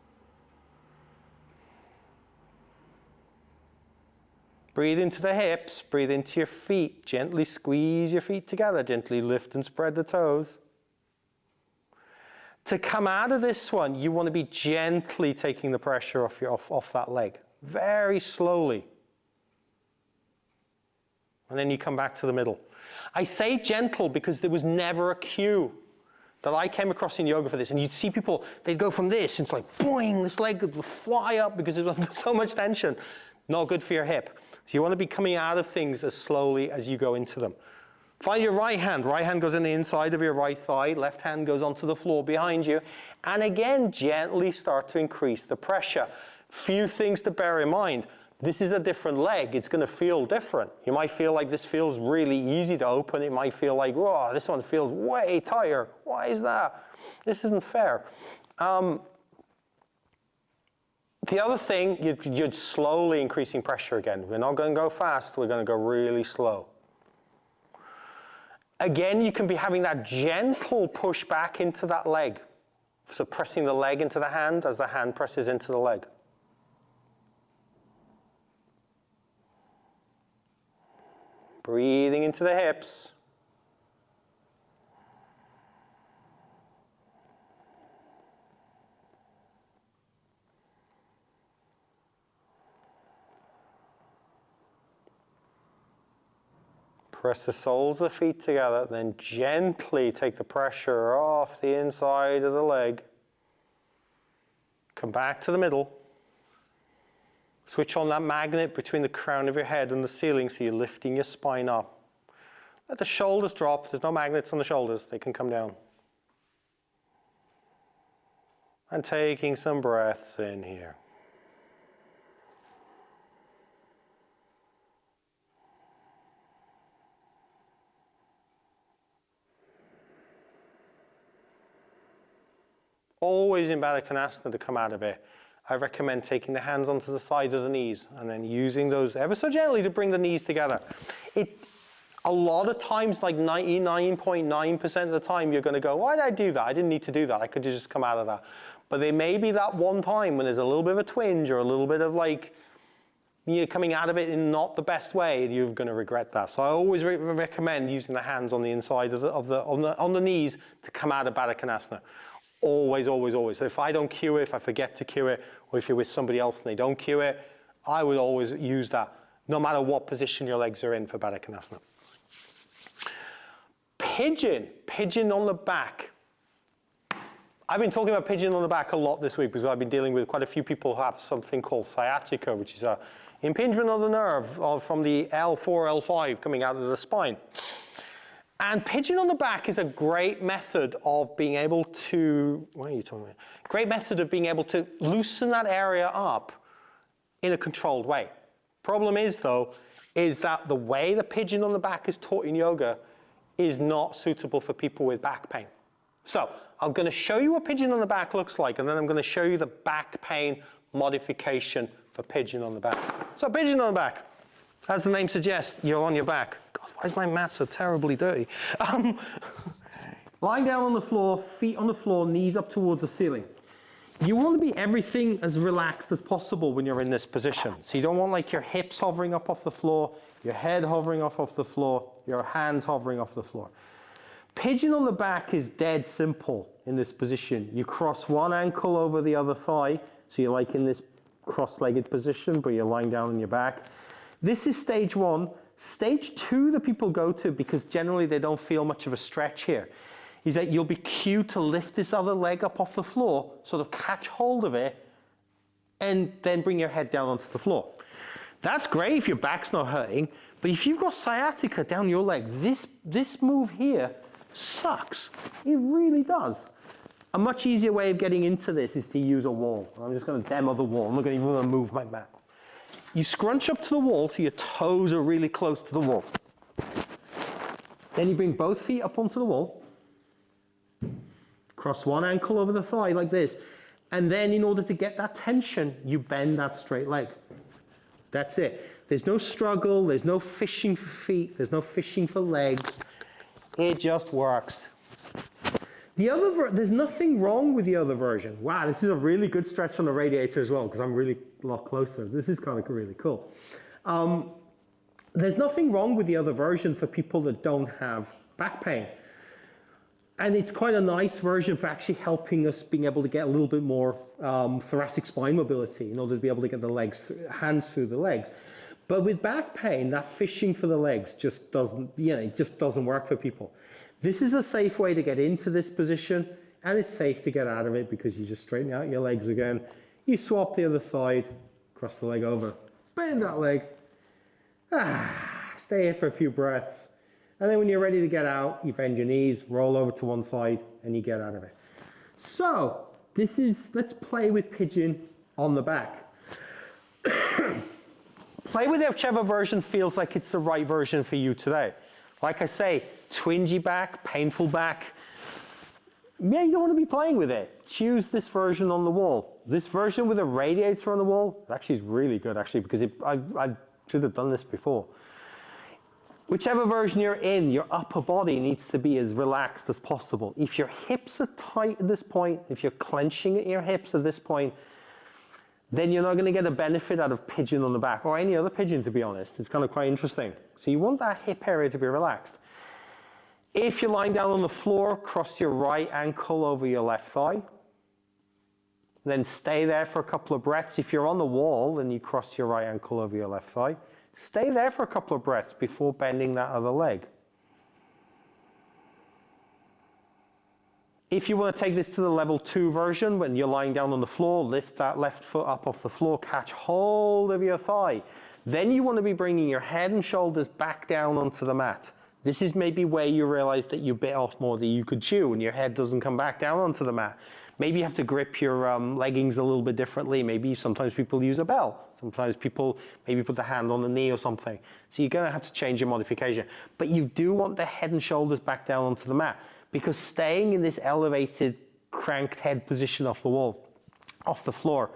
Breathe into the hips, breathe into your feet, gently squeeze your feet together, gently lift and spread the toes. To come out of this one, you want to be gently taking the pressure off that leg, very slowly. And then you come back to the middle. I say gentle because there was never a cue that I came across in yoga for this. And you'd see people, they'd go from this, and it's like, boing, this leg would fly up because it was under so much tension. Not good for your hip. So you want to be coming out of things as slowly as you go into them. Find your right hand. Right hand goes in the inside of your right thigh. Left hand goes onto the floor behind you. And again, gently start to increase the pressure. Few things to bear in mind. This is a different leg. It's going to feel different. You might feel like this feels really easy to open. It might feel like, whoa, this one feels way tighter. Why is that? This isn't fair. The other thing, you're slowly increasing pressure again. We're not going to go fast. We're going to go really slow. Again, you can be having that gentle push back into that leg. So pressing the leg into the hand as the hand presses into the leg. Breathing into the hips. Press the soles of the feet together, then gently take the pressure off the inside of the leg. Come back to the middle. Switch on that magnet between the crown of your head and the ceiling so you're lifting your spine up. Let the shoulders drop. There's no magnets on the shoulders. They can come down. And taking some breaths in here. Always in Baddha Konasana to come out of it, I recommend taking the hands onto the side of the knees and then using those ever so gently to bring the knees together. A lot of times, like 99.9% of the time, you're going to go, why did I do that? I didn't need to do that. I could just come out of that. But there may be that one time when there's a little bit of a twinge or a little bit of like, you're coming out of it in not the best way, and you're going to regret that. So I always recommend using the hands on the inside on the knees to come out of Baddha Konasana. Always, always, always. So if I don't cue it, if I forget to cue it, or if you're with somebody else and they don't cue it, I would always use that, no matter what position your legs are in for Baddha Konasana. Pigeon on the back. I've been talking about pigeon on the back a lot this week because I've been dealing with quite a few people who have something called sciatica, which is an impingement of the nerve from the L4, L5 coming out of the spine. And pigeon on the back is a great method of being able to, what are you talking about? Great method of being able to loosen that area up in a controlled way. Problem is, though, is that the way the pigeon on the back is taught in yoga is not suitable for people with back pain. So I'm going to show you what pigeon on the back looks like, and then I'm going to show you the back pain modification for pigeon on the back. So pigeon on the back, as the name suggests, you're on your back. God, why is my mat so terribly dirty? Lying down on the floor, feet on the floor, knees up towards the ceiling. You want to be everything as relaxed as possible when you're in this position. So you don't want like your hips hovering up off the floor, your head hovering off the floor, your hands hovering off the floor. Pigeon on the back is dead simple in this position. You cross one ankle over the other thigh, so you're like in this cross-legged position, but you're lying down on your back. This is stage one. Stage 2 that people go to, because generally they don't feel much of a stretch here, is that you'll be cued to lift this other leg up off the floor, sort of catch hold of it, and then bring your head down onto the floor. That's great if your back's not hurting, but if you've got sciatica down your leg, this move here sucks. It really does. A much easier way of getting into this is to use a wall. I'm just going to demo the wall. I'm not going to even move my mat. You scrunch up to the wall so your toes are really close to the wall. Then you bring both feet up onto the wall. Cross one ankle over the thigh like this. And then in order to get that tension, you bend that straight leg. That's it. There's no struggle. There's no fishing for feet. There's no fishing for legs. It just works. There's nothing wrong with the other version. Wow, this is a really good stretch on the radiator as well, because I'm really a lot closer. This is kind of really cool. There's nothing wrong with the other version for people that don't have back pain. And it's quite a nice version for actually helping us being able to get a little bit more thoracic spine mobility in order to be able to get the hands through the legs. But with back pain, that fishing for the legs just doesn't, it just doesn't work for people. This is a safe way to get into this position, and it's safe to get out of it because you just straighten out your legs again. You swap the other side, cross the leg over, bend that leg. Stay here for a few breaths. And then when you're ready to get out, you bend your knees, roll over to one side, and you get out of it. So, let's play with pigeon on the back. Play with whichever version feels like it's the right version for you today. Like I say, twingy back, painful back. Yeah, you don't want to be playing with it. Choose this version on the wall. This version with a radiator on the wall actually is really good, actually, because I should have done this before. Whichever version you're in, your upper body needs to be as relaxed as possible. If your hips are tight at this point, if you're clenching at your hips at this point, then you're not going to get a benefit out of pigeon on the back, or any other pigeon, to be honest. It's kind of quite interesting. So you want that hip area to be relaxed. If you're lying down on the floor, cross your right ankle over your left thigh. Then stay there for a couple of breaths. If you're on the wall, then you cross your right ankle over your left thigh. Stay there for a couple of breaths before bending that other leg. If you want to take this to the level 2 version, when you're lying down on the floor, lift that left foot up off the floor, catch hold of your thigh. Then you want to be bringing your head and shoulders back down onto the mat. This is maybe where you realize that you bit off more than you could chew and your head doesn't come back down onto the mat. Maybe you have to grip your leggings a little bit differently. Maybe sometimes people use a belt. Sometimes people maybe put the hand on the knee or something. So you're going to have to change your modification. But you do want the head and shoulders back down onto the mat, because staying in this elevated cranked head position off the wall, off the floor,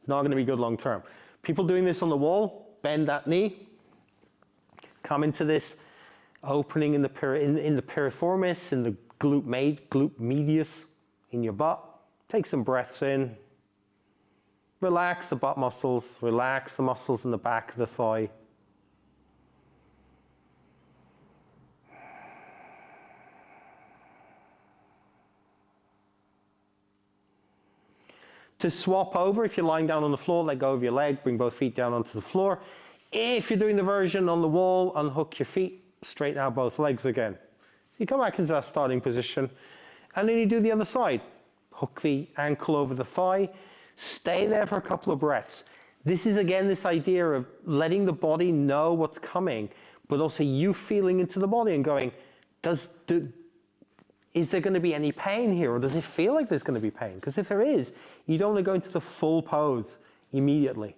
not going to be good long term. People doing this on the wall, bend that knee, come into this opening in the piriformis, in the glute medius in your butt. Take some breaths in. Relax the butt muscles, relax the muscles in the back of the thigh. To swap over, if you're lying down on the floor, let go of your leg, bring both feet down onto the floor. If you're doing the version on the wall, unhook your feet, straighten out both legs again. So you come back into that starting position, and then you do the other side. Hook the ankle over the thigh, stay there for a couple of breaths. This is again this idea of letting the body know what's coming, but also you feeling into the body and going, is there going to be any pain here, or does it feel like there's going to be pain? Because if there is, you don't want to go into the full pose immediately.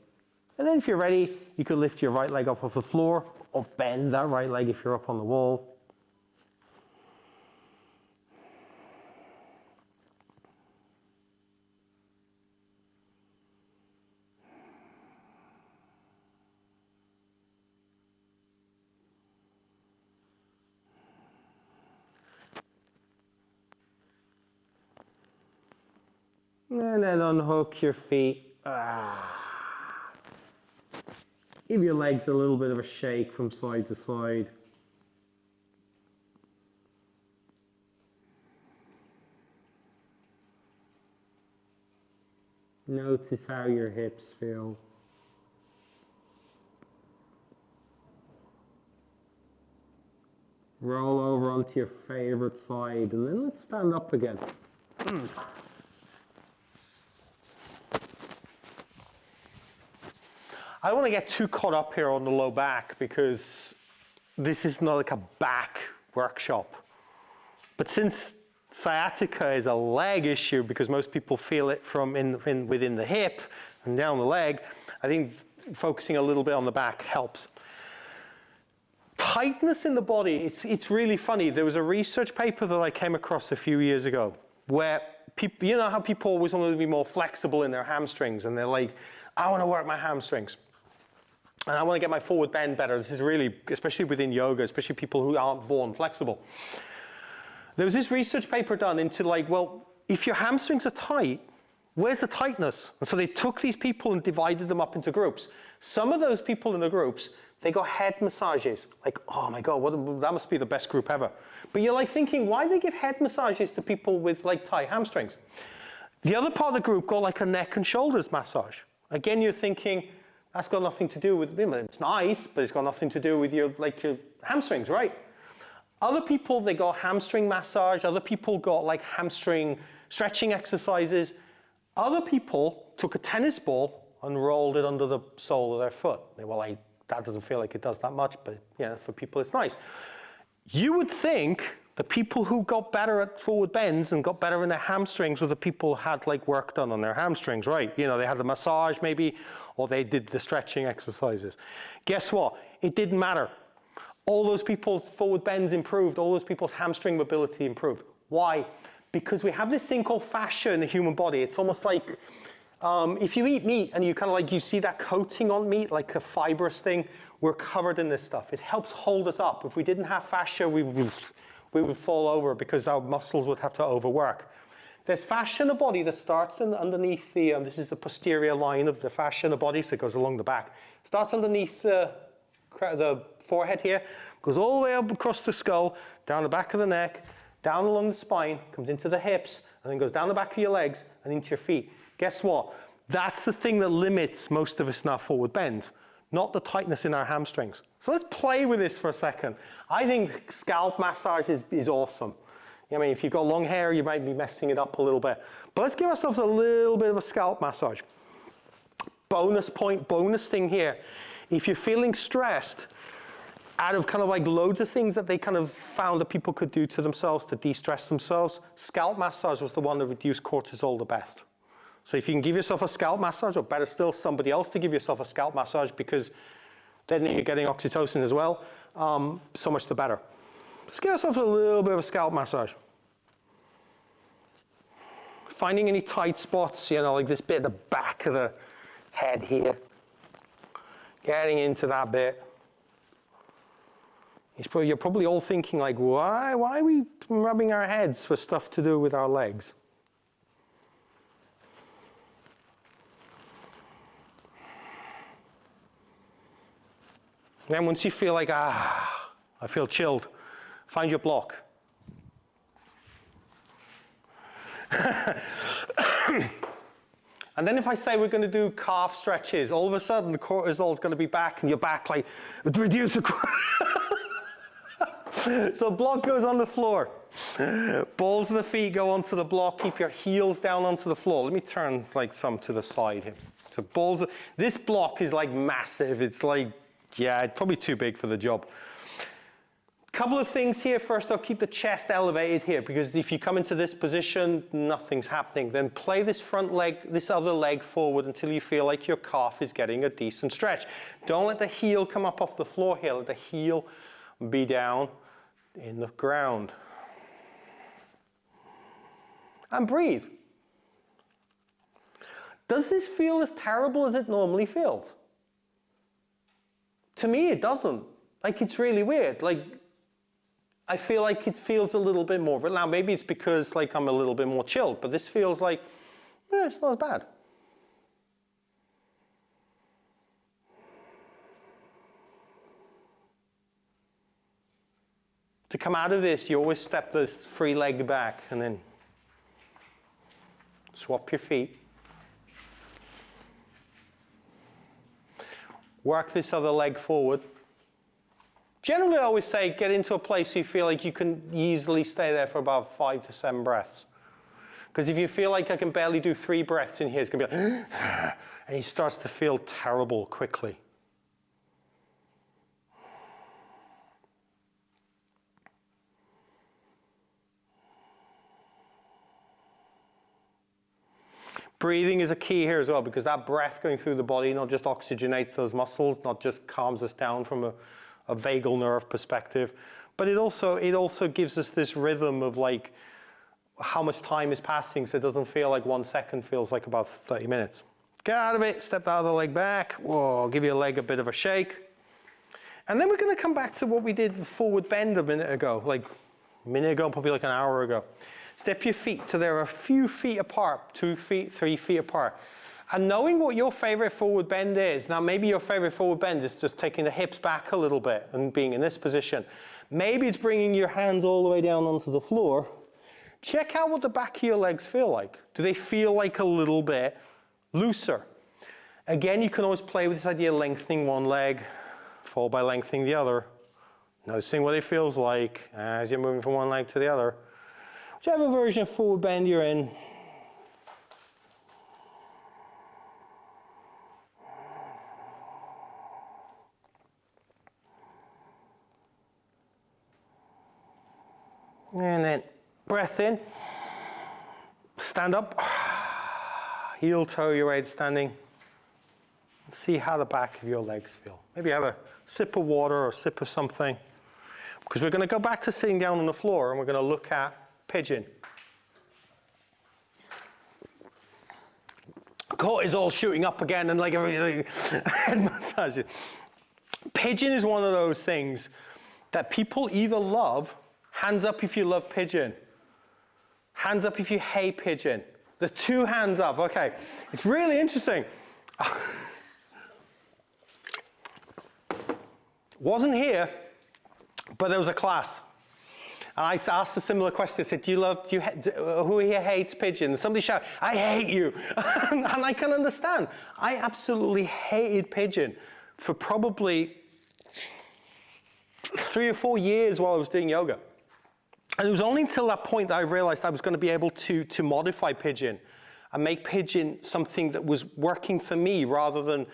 And then if you're ready, you could lift your right leg up off the floor, or bend that right leg if you're up on the wall. And then unhook your feet. Give your legs a little bit of a shake from side to side. Notice how your hips feel. Roll over onto your favorite side, and then let's stand up again. I don't want to get too caught up here on the low back because this is not like a back workshop. But since sciatica is a leg issue because most people feel it from within the hip and down the leg, I think focusing a little bit on the back helps. Tightness in the body, it's really funny. There was a research paper that I came across a few years ago where people, you know how people always want to be more flexible in their hamstrings, and they're like, I want to work my hamstrings. And I want to get my forward bend better. This is really, especially within yoga, especially people who aren't born flexible. There was this research paper done into like, well, if your hamstrings are tight, where's the tightness? And so they took these people and divided them up into groups. Some of those people in the groups, they got head massages. Like, oh my God, that must be the best group ever. But you're like thinking, why do they give head massages to people with like tight hamstrings? The other part of the group got like a neck and shoulders massage. Again, you're thinking, that's got nothing to do with, it's nice, but it's got nothing to do with your hamstrings, right? Other people, they got hamstring massage. Other people got like hamstring stretching exercises. Other people took a tennis ball and rolled it under the sole of their foot. They were like, that doesn't feel like it does that much, but yeah, for people it's nice. You would think the people who got better at forward bends and got better in their hamstrings were the people who had like work done on their hamstrings, right? You know, they had the massage maybe, or they did the stretching exercises. Guess what? It didn't matter. All those people's forward bends improved. All those people's hamstring mobility improved. Why? Because we have this thing called fascia in the human body. It's almost like if you eat meat and you kind of like, you see that coating on meat, like a fibrous thing, we're covered in this stuff. It helps hold us up. If we didn't have fascia, we would fall over because our muscles would have to overwork. There's fascia in the body that starts underneath the, this is the posterior line of the fascia in the body, so it goes along the back. Starts underneath the forehead here, goes all the way up across the skull, down the back of the neck, down along the spine, comes into the hips, and then goes down the back of your legs and into your feet. Guess what? That's the thing that limits most of us in our forward bends, not the tightness in our hamstrings. So let's play with this for a second. I think scalp massage is awesome. I mean, if you've got long hair, you might be messing it up a little bit. But let's give ourselves a little bit of a scalp massage. Bonus point, bonus thing here. If you're feeling stressed, out of kind of like loads of things that they kind of found that people could do to themselves to de-stress themselves, scalp massage was the one that reduced cortisol the best. So if you can give yourself a scalp massage, or better still, somebody else to give yourself a scalp massage, because then you're getting oxytocin as well, so much the better. Let's give ourselves a little bit of a scalp massage. Finding any tight spots, you know, like this bit at the back of the head here. Getting into that bit. You're probably all thinking like, why are we rubbing our heads for stuff to do with our legs? Then once you feel like, I feel chilled, find your block. And then if I say we're going to do calf stretches, all of a sudden the cortisol is going to be back and your back like, reduce the So block goes on the floor. Balls of the feet go onto the block. Keep your heels down onto the floor. Let me turn like some to the side here. So this block is like massive. It's like, yeah, it's probably too big for the job. Couple of things here. First, I'll keep the chest elevated here, because if you come into this position, nothing's happening. Then play this front leg, this other leg forward until you feel like your calf is getting a decent stretch. Don't let the heel come up off the floor here. Let the heel be down in the ground. And breathe. Does this feel as terrible as it normally feels? To me, it doesn't. Like, it's really weird. Like, I feel like it feels a little bit more. Now, maybe it's because like I'm a little bit more chilled, but this feels like, it's not as bad. To come out of this, you always step this free leg back and then swap your feet. Work this other leg forward. Generally, I always say get into a place where you feel like you can easily stay there for about 5 to 7 breaths. Because if you feel like I can barely do 3 breaths in here, it's going to be like, and he starts to feel terrible quickly. Breathing is a key here as well, because that breath going through the body not just oxygenates those muscles, not just calms us down from a vagal nerve perspective, but it also gives us this rhythm of like how much time is passing, so it doesn't feel like 1 second feels like about 30 minutes. Get out of it, step out of the leg back. Whoa, give your leg a bit of a shake. And then we're going to come back to what we did, the forward bend a minute ago, probably like an hour ago. Step your feet so they're a few feet apart, 2 feet, 3 feet apart. And knowing what your favorite forward bend is, now maybe your favorite forward bend is just taking the hips back a little bit and being in this position. Maybe it's bringing your hands all the way down onto the floor. Check out what the back of your legs feel like. Do they feel like a little bit looser? Again, you can always play with this idea of lengthening one leg, followed by lengthening the other. Noticing what it feels like as you're moving from one leg to the other. Whichever version of forward bend you're in. And then breath in, stand up, heel toe your way to standing. See how the back of your legs feel. Maybe have a sip of water or a sip of something. Because we're going to go back to sitting down on the floor and we're going to look at pigeon. Cortisol shooting up again and like a head massage. Pigeon is one of those things that people either love. Hands up if you love pigeon. Hands up if you hate pigeon. There's 2 hands up. Okay, it's really interesting. Wasn't here, but there was a class. And I asked a similar question. I said, who here hates pigeon? And somebody shouted, I hate you. And I can understand. I absolutely hated pigeon for probably 3 or 4 years while I was doing yoga. And it was only until that point that I realized I was going to be able to modify pigeon and make pigeon something that was working for me rather than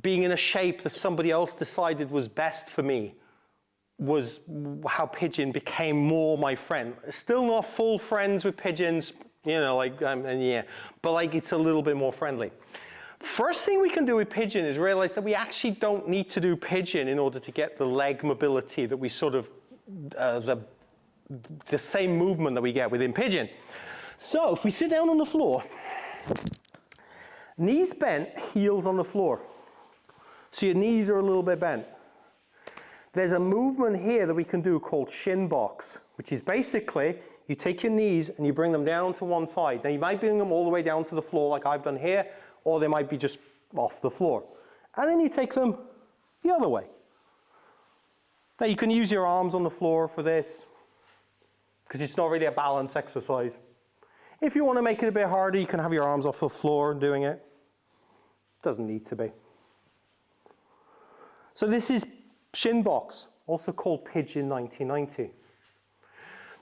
being in a shape that somebody else decided was best for me, was how pigeon became more my friend. Still not full friends with pigeons, but like it's a little bit more friendly. First thing we can do with pigeon is realize that we actually don't need to do pigeon in order to get the leg mobility that we sort of, the same movement that we get within pigeon. So if we sit down on the floor, knees bent, heels on the floor. So your knees are a little bit bent. There's a movement here that we can do called shin box, which is basically you take your knees and you bring them down to one side. Now you might bring them all the way down to the floor like I've done here, or they might be just off the floor. And then you take them the other way. Now you can use your arms on the floor for this, because it's not really a balance exercise. If you want to make it a bit harder, you can have your arms off the floor doing it. Doesn't need to be. So this is shin box, also called pigeon 90-90.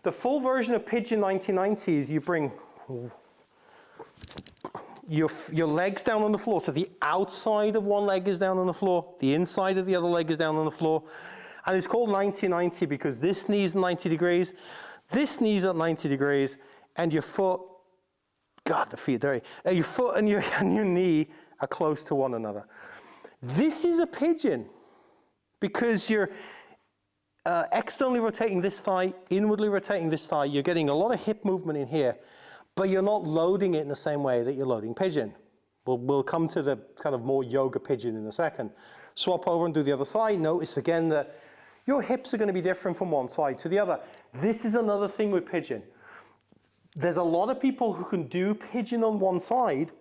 The full version of pigeon 90-90 is you bring your legs down on the floor. So the outside of one leg is down on the floor, the inside of the other leg is down on the floor. And it's called 90-90 because this knee is 90 degrees, this knee is at 90 degrees, and your foot, God, the feet are dirty. Your foot and your knee are close to one another. This is a pigeon because you're externally rotating this thigh, inwardly rotating this thigh. You're getting a lot of hip movement in here, but you're not loading it in the same way that you're loading pigeon. We'll come to the kind of more yoga pigeon in a second. Swap over and do the other side. Notice again that your hips are going to be different from one side to the other. This is another thing with pigeon. There's a lot of people who can do pigeon on one side,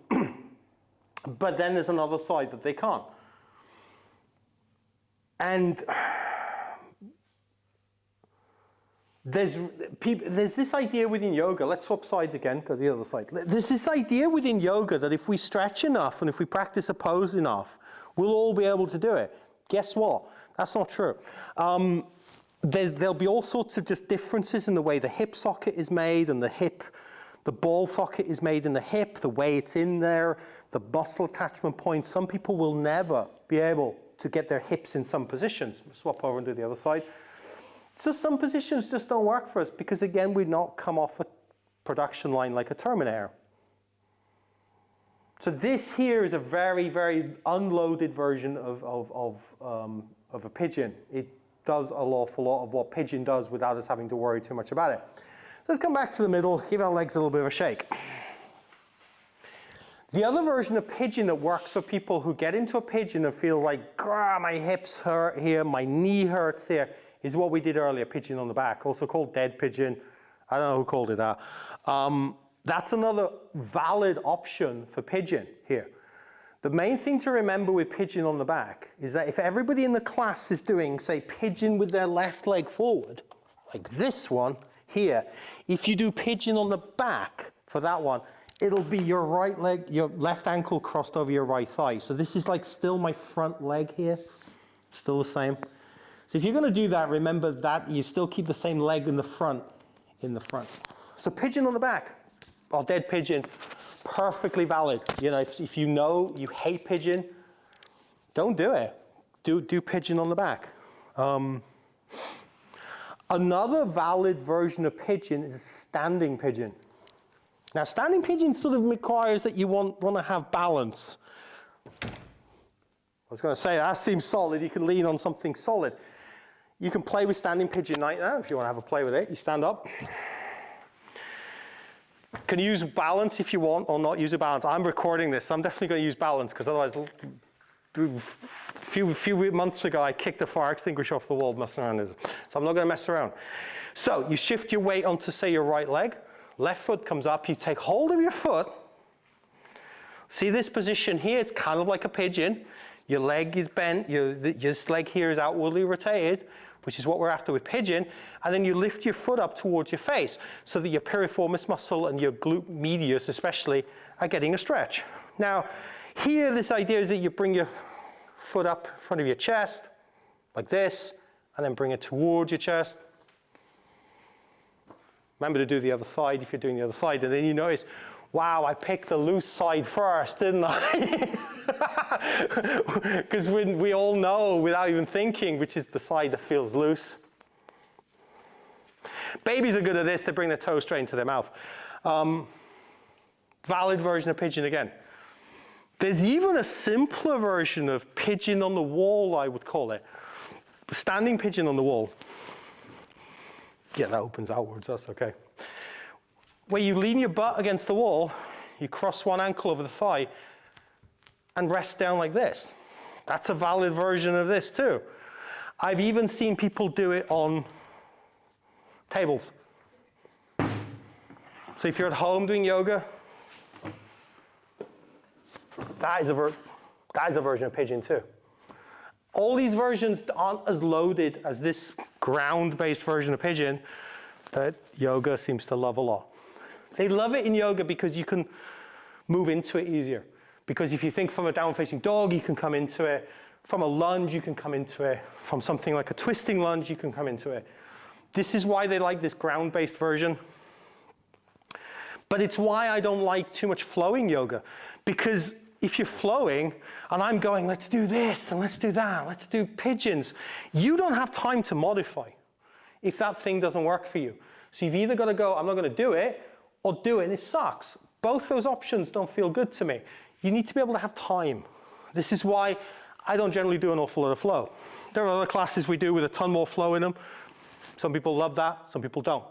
but then there's another side that they can't. And there's this idea within yoga, let's swap sides again, go to the other side. There's this idea within yoga that if we stretch enough and if we practice a pose enough, we'll all be able to do it. Guess what? That's not true. There'll be all sorts of just differences in the way the hip socket is made and the ball socket is made in the hip, the way it's in there, the muscle attachment points. Some people will never be able to get their hips in some positions. Swap over and do the other side. So some positions just don't work for us because, again, we've not come off a production line like a Terminator. So this here is a very, very unloaded version of a pigeon. It does an awful lot of what pigeon does without us having to worry too much about it. Let's come back to the middle, give our legs a little bit of a shake. The other version of pigeon that works for people who get into a pigeon and feel like, my hips hurt here, my knee hurts here, is what we did earlier, pigeon on the back, also called dead pigeon. I don't know who called it that. That's another valid option for pigeon here. The main thing to remember with pigeon on the back is that if everybody in the class is doing, say, pigeon with their left leg forward, like this one here, if you do pigeon on the back for that one, it'll be your right leg, your left ankle crossed over your right thigh. So this is like still my front leg here, still the same. So if you're going to do that, remember that you still keep the same leg in the front. So pigeon on the back, or dead pigeon, perfectly valid. You know, if you know you hate pigeon, don't do it. Do pigeon on the back. Another valid version of pigeon is standing pigeon. Now, standing pigeon sort of requires that you want to have balance. I was going to say, that seems solid. You can lean on something solid. You can play with standing pigeon right now if you want to have a play with it. You stand up. Can use balance if you want or not use a balance. I'm recording this, so I'm definitely going to use balance because otherwise, a few months ago, I kicked a fire extinguisher off the wall messing around with it. So I'm not going to mess around. So you shift your weight onto, say, your right leg. Left foot comes up. You take hold of your foot. See this position here? It's kind of like a pigeon. Your leg is bent. Your leg here is outwardly rotated, which is what we're after with pigeon. And then you lift your foot up towards your face so that your piriformis muscle and your glute medius especially are getting a stretch. Now, here this idea is that you bring your foot up in front of your chest, like this, and then bring it towards your chest. Remember to do the other side if you're doing the other side, and then you notice, wow, I picked the loose side first, didn't I? Because we all know without even thinking which is the side that feels loose. Babies are good at this. They bring their toes straight into their mouth. Valid version of pigeon again. There's even a simpler version of pigeon on the wall, I would call it. Standing pigeon on the wall. Yeah, that opens outwards, that's okay. Where you lean your butt against the wall, you cross one ankle over the thigh, and rest down like this. That's a valid version of this too. I've even seen people do it on tables. So if you're at home doing yoga, that is a version of pigeon too. All these versions aren't as loaded as this ground-based version of pigeon that yoga seems to love a lot. They love it in yoga because you can move into it easier. Because if you think from a down-facing dog, you can come into it. From a lunge, you can come into it. From something like a twisting lunge, you can come into it. This is why they like this ground-based version. But it's why I don't like too much flowing yoga. Because if you're flowing, and I'm going, let's do this, and let's do that, let's do pigeons, you don't have time to modify if that thing doesn't work for you. So you've either got to go, I'm not going to do it, or do it, and it sucks. Both those options don't feel good to me. You need to be able to have time. This is why I don't generally do an awful lot of flow. There are other classes we do with a ton more flow in them. Some people love that, some people don't.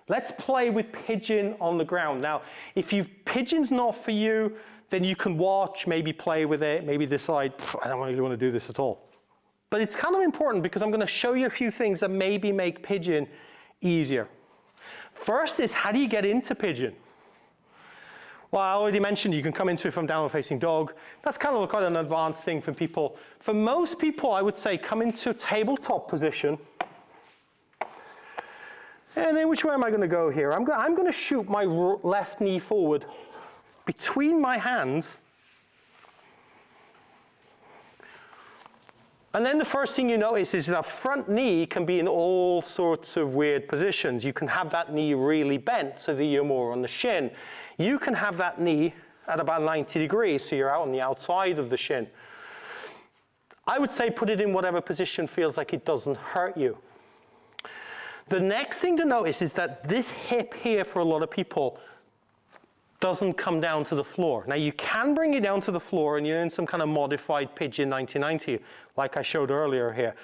Let's play with pigeon on the ground. Now, if pigeon's not for you, then you can watch, maybe play with it, maybe decide, I don't really want to do this at all. But it's kind of important because I'm going to show you a few things that maybe make pigeon easier. First is, how do you get into pigeon? Well, I already mentioned you can come into it from downward-facing dog. That's kind of quite an advanced thing for people. For most people, I would say come into a tabletop position. And then which way am I going to go here? I'm going to shoot my left knee forward between my hands And then the first thing you notice is that front knee can be in all sorts of weird positions. You can have that knee really bent so that you're more on the shin. You can have that knee at about 90 degrees, so you're out on the outside of the shin. I would say put it in whatever position feels like it doesn't hurt you. The next thing to notice is that this hip here for a lot of people doesn't come down to the floor. Now you can bring it down to the floor and you're in some kind of modified pigeon 1990, like I showed earlier here.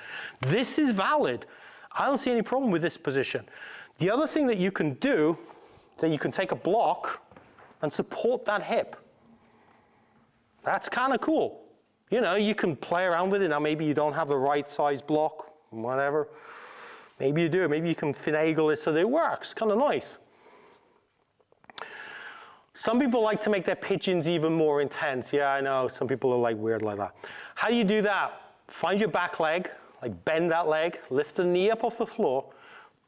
This is valid. I don't see any problem with this position. The other thing that you can do is that you can take a block and support that hip. That's kind of cool. You know, you can play around with it. Now maybe you don't have the right size block, whatever. Maybe you do. Maybe you can finagle it so that it works. Kind of nice. Some people like to make their pigeons even more intense. Yeah, I know. Some people are like weird like that. How do you do that? Find your back leg, like bend that leg, lift the knee up off the floor,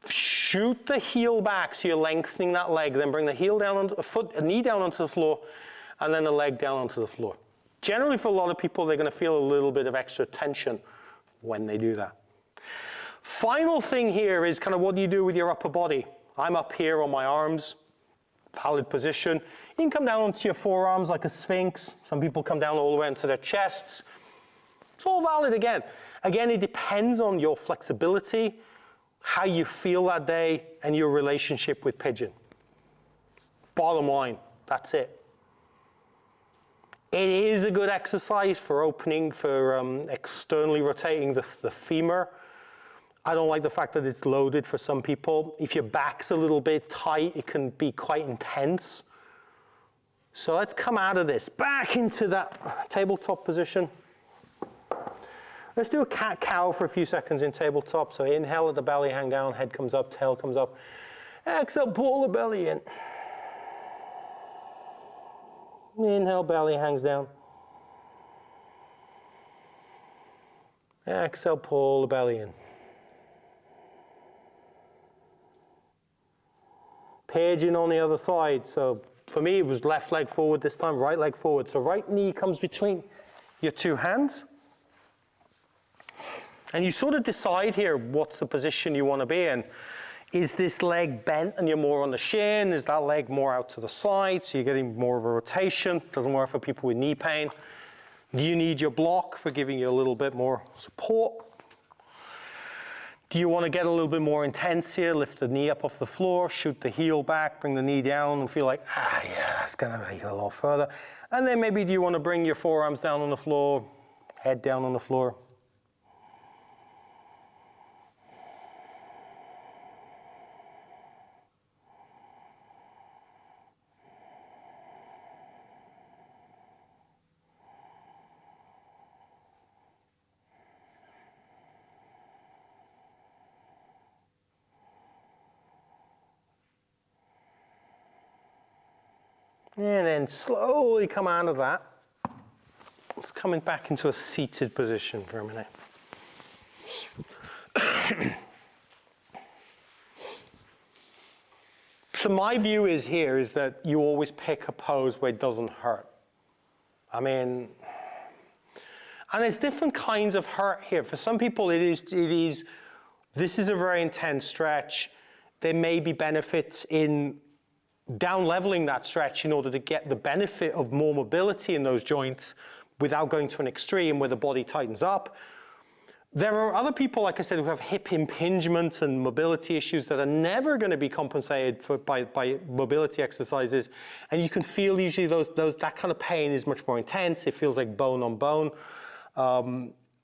shoot the heel back so you're lengthening that leg, then bring the heel down onto a knee down onto the floor, and then the leg down onto the floor. Generally, for a lot of people, they're going to feel a little bit of extra tension when they do that. Final thing here is kind of what do you do with your upper body? I'm up here on my arms. Valid position. You can come down onto your forearms like a sphinx. Some people come down all the way into their chests. It's all valid again. Again, it depends on your flexibility, how you feel that day, and your relationship with pigeon. Bottom line, that's it. It is a good exercise for opening, for externally rotating the femur. I don't like the fact that it's loaded for some people. If your back's a little bit tight, it can be quite intense. So let's come out of this, back into that tabletop position. Let's do a cat-cow for a few seconds in tabletop. So inhale, let the belly hang down, head comes up, tail comes up. Exhale, pull the belly in. Inhale, belly hangs down. Exhale, pull the belly in. Pigeon on the other side. So for me, it was left leg forward this time, right leg forward. So right knee comes between your two hands. And you sort of decide here what's the position you want to be in. Is this leg bent and you're more on the shin? Is that leg more out to the side? So you're getting more of a rotation. Doesn't work for people with knee pain. Do you need your block for giving you a little bit more support? Do you want to get a little bit more intense here? Lift the knee up off the floor, shoot the heel back, bring the knee down and feel like, yeah, that's going to make it a lot further. And then maybe do you want to bring your forearms down on the floor, head down on the floor? And then slowly come out of that. It's coming back into a seated position for a minute. So my view is that you always pick a pose where it doesn't hurt. I mean, and there's different kinds of hurt here. For some people this is a very intense stretch. There may be benefits in down leveling that stretch in order to get the benefit of more mobility in those joints without going to an extreme where the body tightens up. There are other people, like I said, who have hip impingement and mobility issues that are never going to be compensated for by mobility exercises. And you can feel usually that kind of pain is much more intense. It feels like bone on bone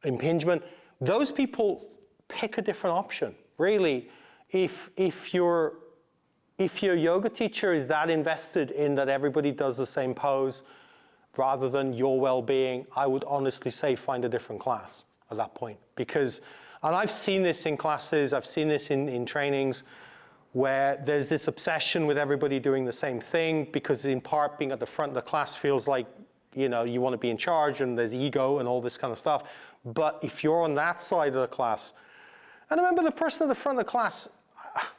impingement. Those people pick a different option. Really, if your yoga teacher is that invested in that everybody does the same pose rather than your well-being, I would honestly say find a different class at that point. Because, and I've seen this in classes, I've seen this in trainings, where there's this obsession with everybody doing the same thing because in part being at the front of the class feels like, you know, you want to be in charge and there's ego and all this kind of stuff. But if you're on that side of the class, and remember the person at the front of the class,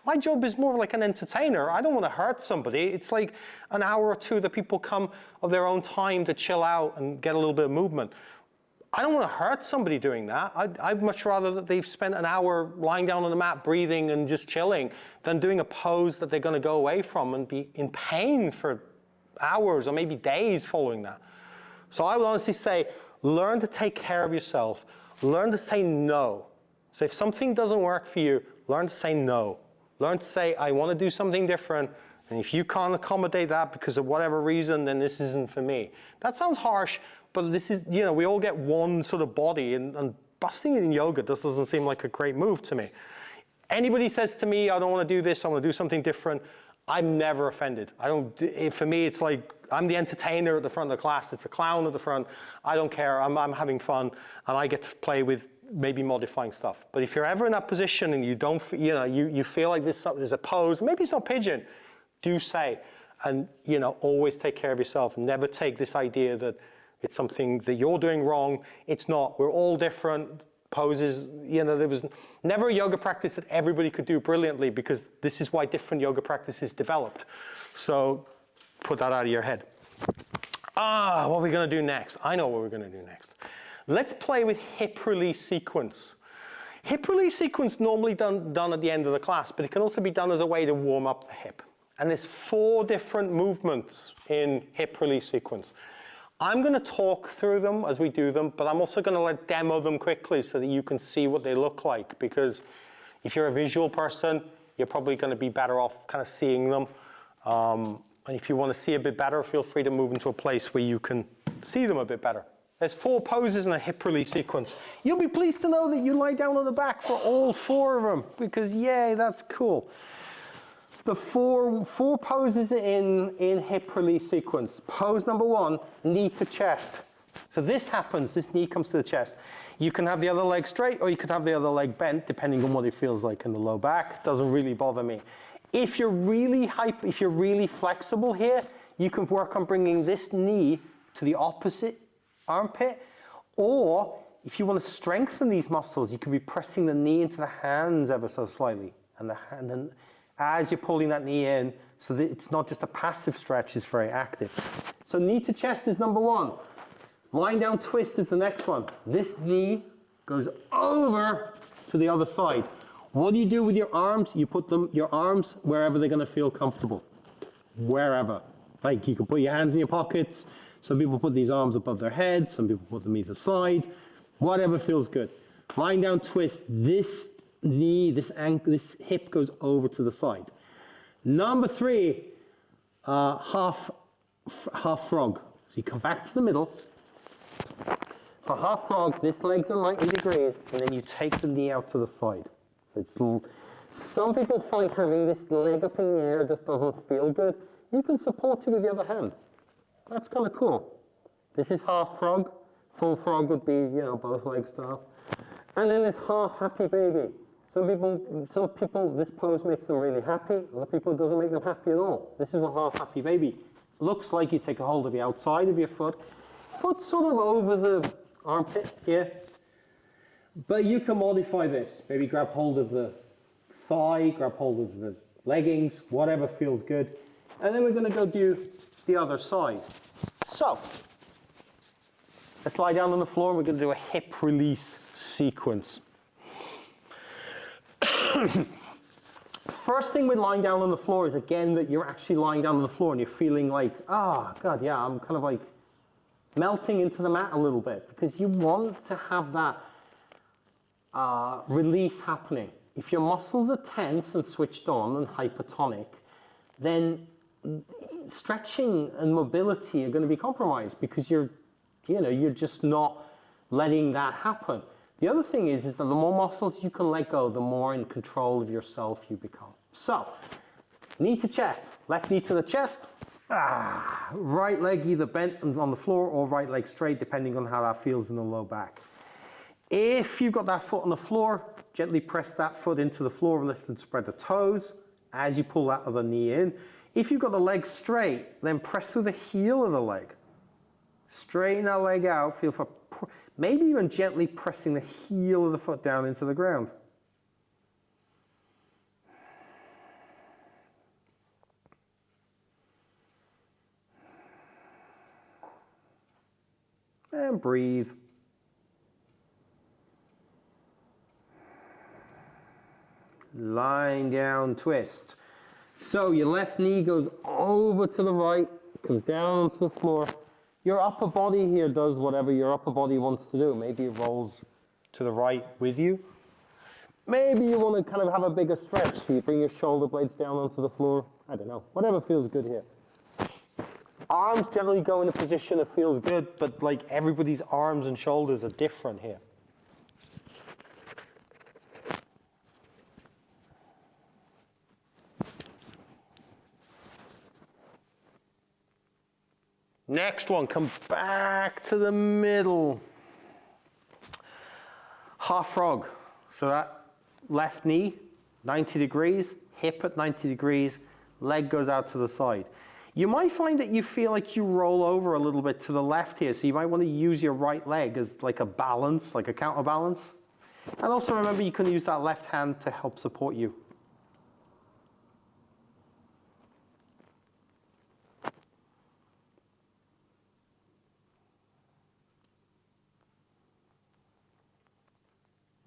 my job is more like an entertainer. I don't want to hurt somebody. It's like an hour or two that people come of their own time to chill out and get a little bit of movement. I don't want to hurt somebody doing that. I'd much rather that they've spent an hour lying down on the mat, breathing and just chilling, than doing a pose that they're going to go away from and be in pain for hours or maybe days following that. So I would honestly say, learn to take care of yourself. Learn to say no. So if something doesn't work for you, learn to say no. Learn to say, I want to do something different. And if you can't accommodate that because of whatever reason, then this isn't for me. That sounds harsh, but this is, you know, we all get one sort of body, and busting it in yoga just doesn't seem like a great move to me. Anybody says to me, I don't want to do this, I want to do something different, I'm never offended. For me, it's like, I'm the entertainer at the front of the class, it's a clown at the front, I don't care, I'm having fun, and I get to play with maybe modifying stuff. But if you're ever in that position and you don't, you know, you feel like there's a pose, maybe it's not pigeon, do say, and, you know, always take care of yourself. Never take this idea that it's something that you're doing wrong. It's not. We're all different. Poses, you know, there was never a yoga practice that everybody could do brilliantly, because this is why different yoga practices developed. So put that out of your head. What are we going to do next? I know what we're going to do next. Let's play with hip release sequence. Hip release sequence normally done at the end of the class, but it can also be done as a way to warm up the hip. And there's 4 different movements in hip release sequence. I'm going to talk through them as we do them, but I'm also going to demo them quickly so that you can see what they look like, because if you're a visual person, you're probably going to be better off kind of seeing them. And if you want to see a bit better, feel free to move into a place where you can see them a bit better. There's 4 poses in a hip release sequence. You'll be pleased to know that you lie down on the back for all 4 of them, because yay, that's cool. The four poses in hip release sequence. Pose number 1, knee to chest. So this happens, this knee comes to the chest. You can have the other leg straight, or you could have the other leg bent, depending on what it feels like in the low back. Doesn't really bother me. If you're really flexible here, you can work on bringing this knee to the opposite armpit, or if you want to strengthen these muscles, you can be pressing the knee into the hands ever so slightly, and then as you're pulling that knee in, so that it's not just a passive stretch, it's very active. So knee to chest is number 1. Lying down twist is the next one. This knee goes over to the other side. What do you do with your arms? You put your arms wherever they're going to feel comfortable. Wherever. Like, you can put your hands in your pockets. Some people put these arms above their heads. Some people put them either side. Whatever feels good. Lying down twist, this knee, this hip goes over to the side. Number 3, half frog. So you come back to the middle. For half frog, this leg's at 90 degrees, and then you take the knee out to the side. Some people find having this leg up in the air just doesn't feel good. You can support it with the other hand. That's kind of cool. This is half frog. Full frog would be, you know, both legs down. And then there's half happy baby. Some people, this pose makes them really happy. Other people, it doesn't make them happy at all. This is what half happy baby looks like. You take a hold of the outside of your foot sort of over the armpit here. But you can modify this. Maybe grab hold of the thigh, grab hold of the leggings, whatever feels good. And then we're going to go do the other side. So, let's lie down on the floor and we're going to do a hip release sequence. First thing with lying down on the floor is, again, that you're actually lying down on the floor and you're feeling like, God, yeah, I'm kind of like melting into the mat a little bit, because you want to have that release happening. If your muscles are tense and switched on and hypertonic, then stretching and mobility are going to be compromised, because you're just not letting that happen. The other thing is that the more muscles you can let go, the more in control of yourself you become. So, knee to chest, left knee to the chest, right leg either bent on the floor or right leg straight, depending on how that feels in the low back. If you've got that foot on the floor, gently press that foot into the floor and lift and spread the toes as you pull that other knee in. If you've got the leg straight, then press through the heel of the leg. Straighten that leg out, feel for, maybe even gently pressing the heel of the foot down into the ground. And breathe. lying down twist. So your left knee goes over to the right, comes down onto the floor. Your upper body here does whatever your upper body wants to do. Maybe it rolls to the right with you. Maybe you want to kind of have a bigger stretch, so you bring your shoulder blades down onto the floor. I don't know, whatever feels good here. Arms generally go in a position that feels good, but like everybody's arms and shoulders are different here. Next one, come back to the middle. Half frog. So that left knee, 90 degrees, hip at 90 degrees, leg goes out to the side. You might find that you feel like you roll over a little bit to the left here, so you might want to use your right leg as like a balance, like a counterbalance. And also remember, you can use that left hand to help support you.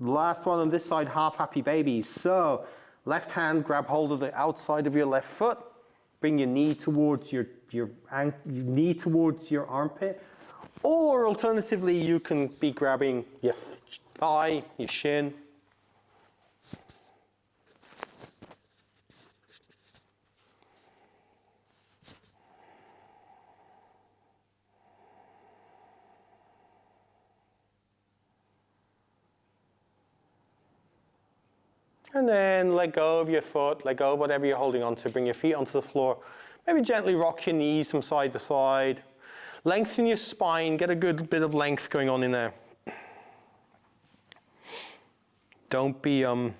Last one on this side, half happy babies. So left hand, grab hold of the outside of your left foot, bring your knee towards your knee towards your armpit, or alternatively you can be grabbing your thigh, your shin. And then let go of your foot, let go of whatever you're holding on to, bring your feet onto the floor. Maybe gently rock your knees from side to side. Lengthen your spine, get a good bit of length going on in there. Don't be, And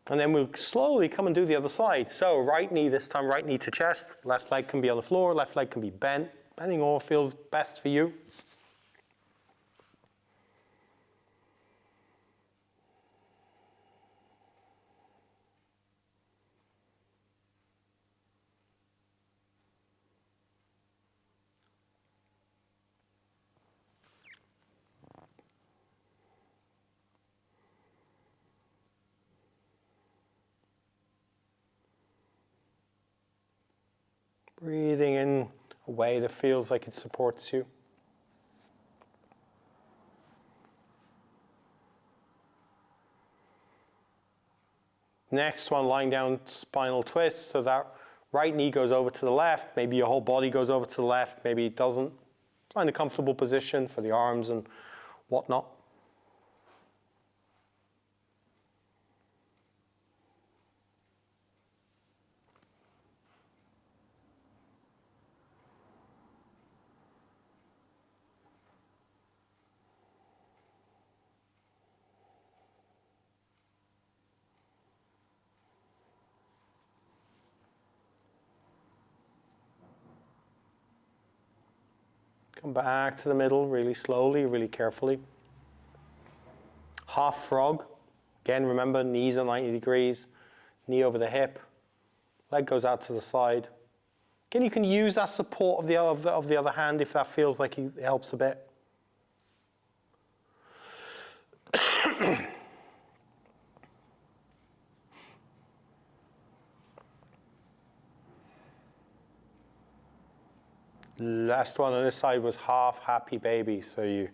then we'll slowly come and do the other side. So right knee this time, right knee to chest. Left leg can be on the floor, left leg can be bent, depending on what feels best for you. Breathing in a way that feels like it supports you. Next one, lying down, spinal twist. So that right knee goes over to the left. Maybe your whole body goes over to the left. Maybe it doesn't. Find a comfortable position for the arms and whatnot. Come back to the middle really slowly, really carefully. Half frog. Again, remember, knees are 90 degrees, knee over the hip, leg goes out to the side. Again, you can use that support of the other hand if that feels like it helps a bit. Last one on this side was half happy baby. So you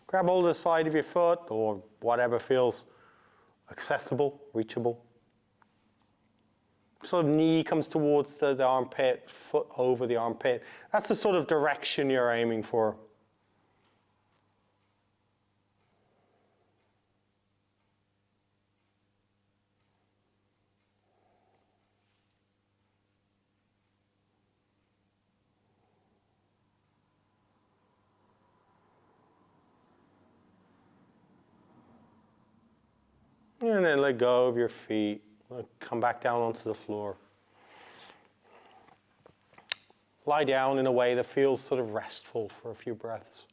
grab hold of the side of your foot or whatever feels accessible, reachable. Sort of knee comes towards the armpit, foot over the armpit. That's the sort of direction you're aiming for. And then let go of your feet. Come back down onto the floor. Lie down in a way that feels sort of restful for a few breaths.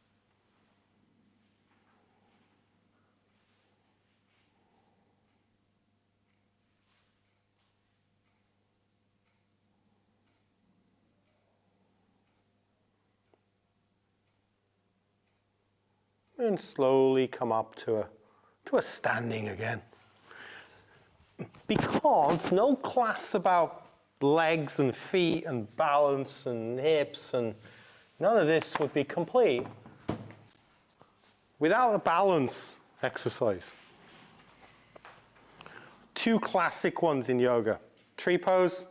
and slowly come up to a standing again. Because no class about legs and feet and balance and hips and none of this would be complete without a balance exercise. Two classic ones in yoga. Tree pose.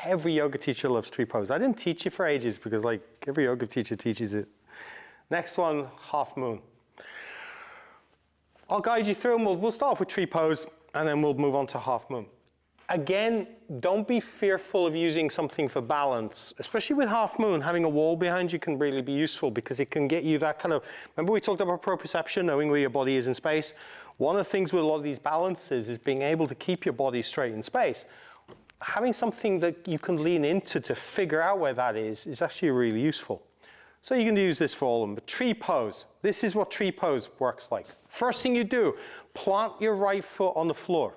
Every yoga teacher loves tree pose. I didn't teach it for ages because like every yoga teacher teaches it. Next one, half moon. I'll guide you through and we'll start off with tree pose and then we'll move on to half moon. Again, don't be fearful of using something for balance, especially with half moon. Having a wall behind you can really be useful because it can get you that kind of, remember we talked about proprioception, knowing where your body is in space. One of the things with a lot of these balances is being able to keep your body straight in space. Having something that you can lean into to figure out where that is actually really useful. So you can use this for all of them. But tree pose, this is what tree pose works like. First thing you do, plant your right foot on the floor.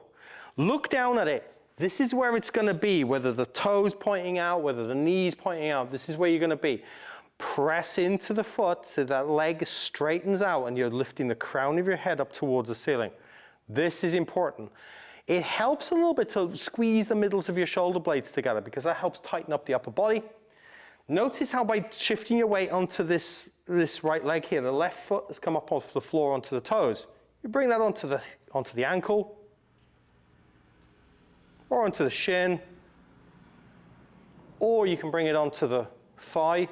Look down at it. This is where it's going to be, whether the toes pointing out, whether the knees pointing out, this is where you're going to be. Press into the foot so that leg straightens out and you're lifting the crown of your head up towards the ceiling. This is important. It helps a little bit to squeeze the middles of your shoulder blades together because that helps tighten up the upper body. Notice how by shifting your weight onto this right leg here, the left foot has come up off the floor onto the toes. You bring that onto the ankle or onto the shin, or you can bring it onto the thigh.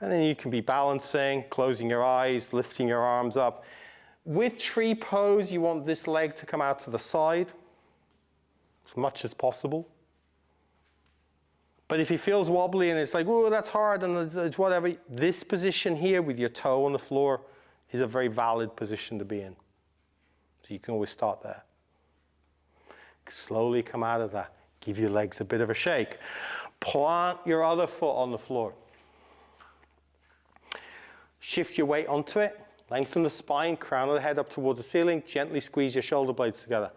And then you can be balancing, closing your eyes, lifting your arms up. With tree pose, you want this leg to come out to the side as much as possible. But if it feels wobbly and it's like, oh, that's hard and it's whatever, this position here with your toe on the floor is a very valid position to be in. So you can always start there. Slowly come out of that. Give your legs a bit of a shake. Plant your other foot on the floor. Shift your weight onto it. Lengthen the spine, crown of the head up towards the ceiling. Gently squeeze your shoulder blades together.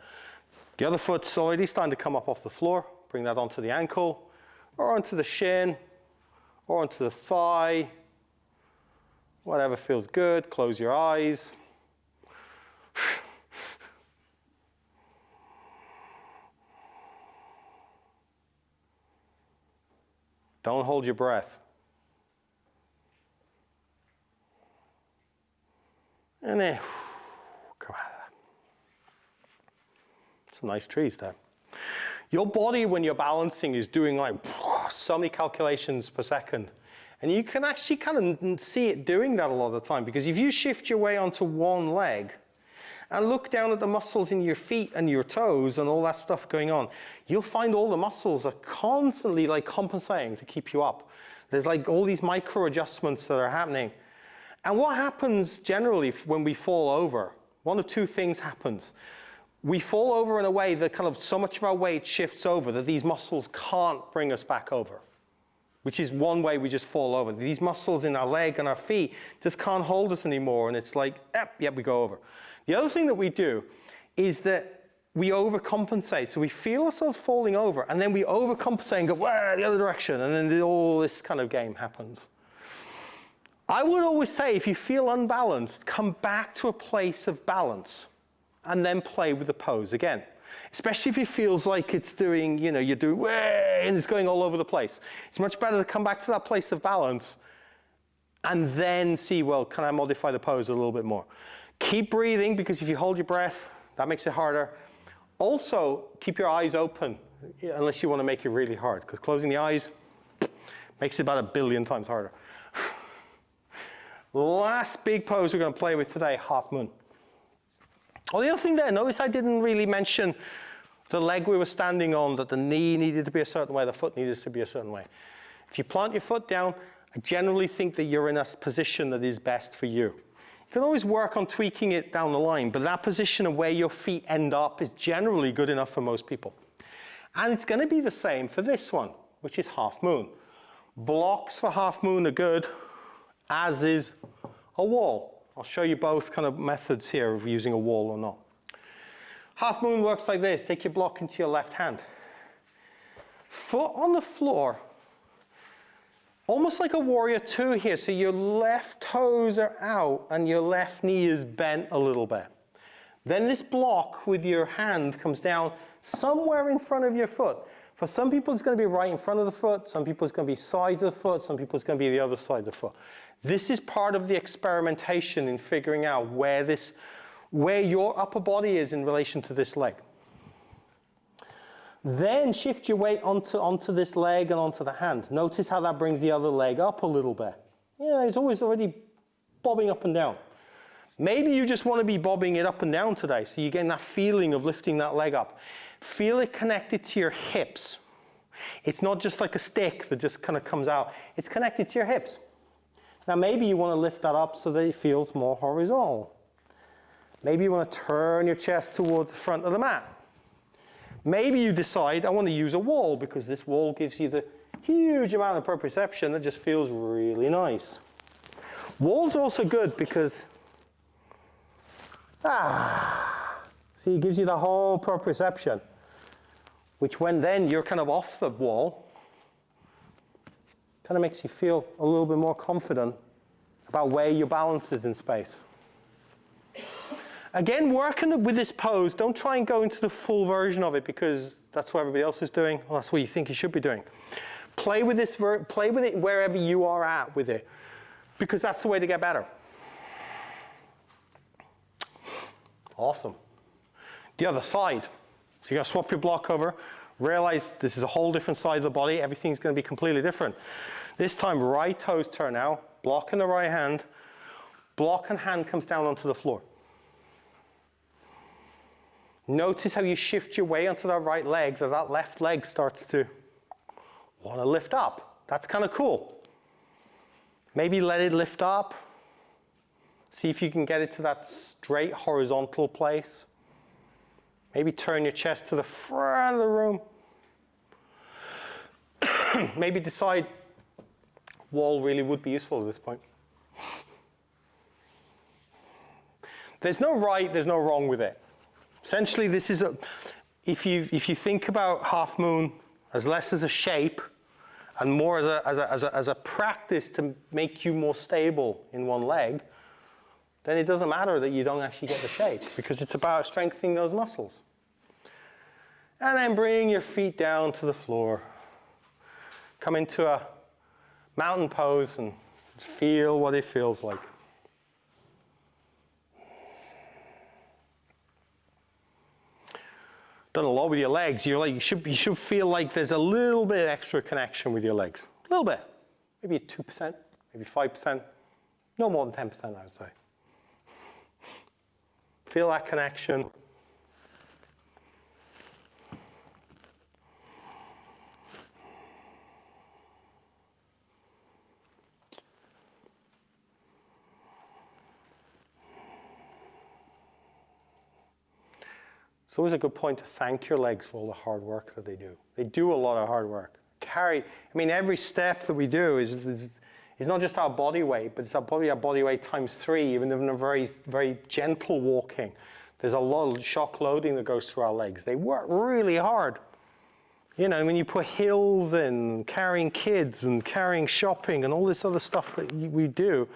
The other foot's already starting to come up off the floor. Bring that onto the ankle, or onto the shin, or onto the thigh. Whatever feels good. Close your eyes. Don't hold your breath. And then, come out of that. Some nice trees there. Your body, when you're balancing, is doing like so many calculations per second. And you can actually kind of see it doing that a lot of the time, because if you shift your way onto one leg and look down at the muscles in your feet and your toes and all that stuff going on, you'll find all the muscles are constantly like compensating to keep you up. There's like all these micro adjustments that are happening. And what happens generally when we fall over, one of two things happens. We fall over in a way that kind of so much of our weight shifts over that these muscles can't bring us back over, which is one way we just fall over. These muscles in our leg and our feet just can't hold us anymore. And it's like, yep, we go over. The other thing that we do is that we overcompensate. So we feel ourselves falling over and then we overcompensate and go, the other direction. And then all this kind of game happens. I would always say, if you feel unbalanced, come back to a place of balance and then play with the pose again. Especially if it feels like it's doing, you're doing, and it's going all over the place. It's much better to come back to that place of balance and then see, well, can I modify the pose a little bit more? Keep breathing, because if you hold your breath, that makes it harder. Also, keep your eyes open, unless you want to make it really hard, because closing the eyes makes it about 1 billion times harder. Last big pose we're going to play with today, half moon. Oh, the other thing there, notice I didn't really mention the leg we were standing on, that the knee needed to be a certain way, the foot needed to be a certain way. If you plant your foot down, I generally think that you're in a position that is best for you. You can always work on tweaking it down the line, but that position of where your feet end up is generally good enough for most people. And it's going to be the same for this one, which is half moon. Blocks for half moon are good, as is a wall. I'll show you both kind of methods here of using a wall or not. Half moon works like this. Take your block into your left hand. Foot on the floor. Almost like a warrior two here. So your left toes are out and your left knee is bent a little bit. Then this block with your hand comes down somewhere in front of your foot. For some people, it's going to be right in front of the foot. Some people, it's going to be side of the foot. Some people, it's going to be the other side of the foot. This is part of the experimentation in figuring out where your upper body is in relation to this leg. Then shift your weight onto this leg and onto the hand. Notice how that brings the other leg up a little bit. Yeah, it's always already bobbing up and down. Maybe you just want to be bobbing it up and down today, so you're getting that feeling of lifting that leg up. Feel it connected to your hips. It's not just like a stick that just kind of comes out. It's connected to your hips. Now maybe you want to lift that up so that it feels more horizontal. Maybe you want to turn your chest towards the front of the mat. Maybe you decide, I want to use a wall because this wall gives you the huge amount of proprioception that just feels really nice. Wall's also good because, see, it gives you the whole proprioception, which when then you're kind of off the wall, kind of makes you feel a little bit more confident about where your balance is in space. Again, working with this pose, don't try and go into the full version of it because that's what everybody else is doing. Well, that's what you think you should be doing. Play with this, play with it wherever you are at with it, because that's the way to get better. Awesome. The other side. So you're going to swap your block over. Realize this is a whole different side of the body. Everything's going to be completely different. This time, right toes turn out. Block in the right hand. Block and hand comes down onto the floor. Notice how you shift your weight onto that right leg as that left leg starts to want to lift up. That's kind of cool. Maybe let it lift up. See if you can get it to that straight horizontal place. Maybe turn your chest to the front of the room. Maybe decide wall really would be useful at this point. There's no right, there's no wrong with it. Essentially, this is if you think about half moon as less as a shape and more as a practice to make you more stable in one leg, then it doesn't matter that you don't actually get the shape because it's about strengthening those muscles. And then bring your feet down to the floor. Come into a mountain pose and feel what it feels like. Done a lot with your legs. You should feel like there's a little bit extra connection with your legs. A little bit. Maybe 2%, maybe 5%. No more than 10%, I would say. Feel that connection. It's always a good point to thank your legs for all the hard work that they do. They do a lot of hard work. Every step that we do is not just our body weight, but it's probably our body weight times 3, even in a very, very gentle walking. There's a lot of shock loading that goes through our legs. They work really hard. You know, when you put hills in, carrying kids and carrying shopping and all this other stuff that we do,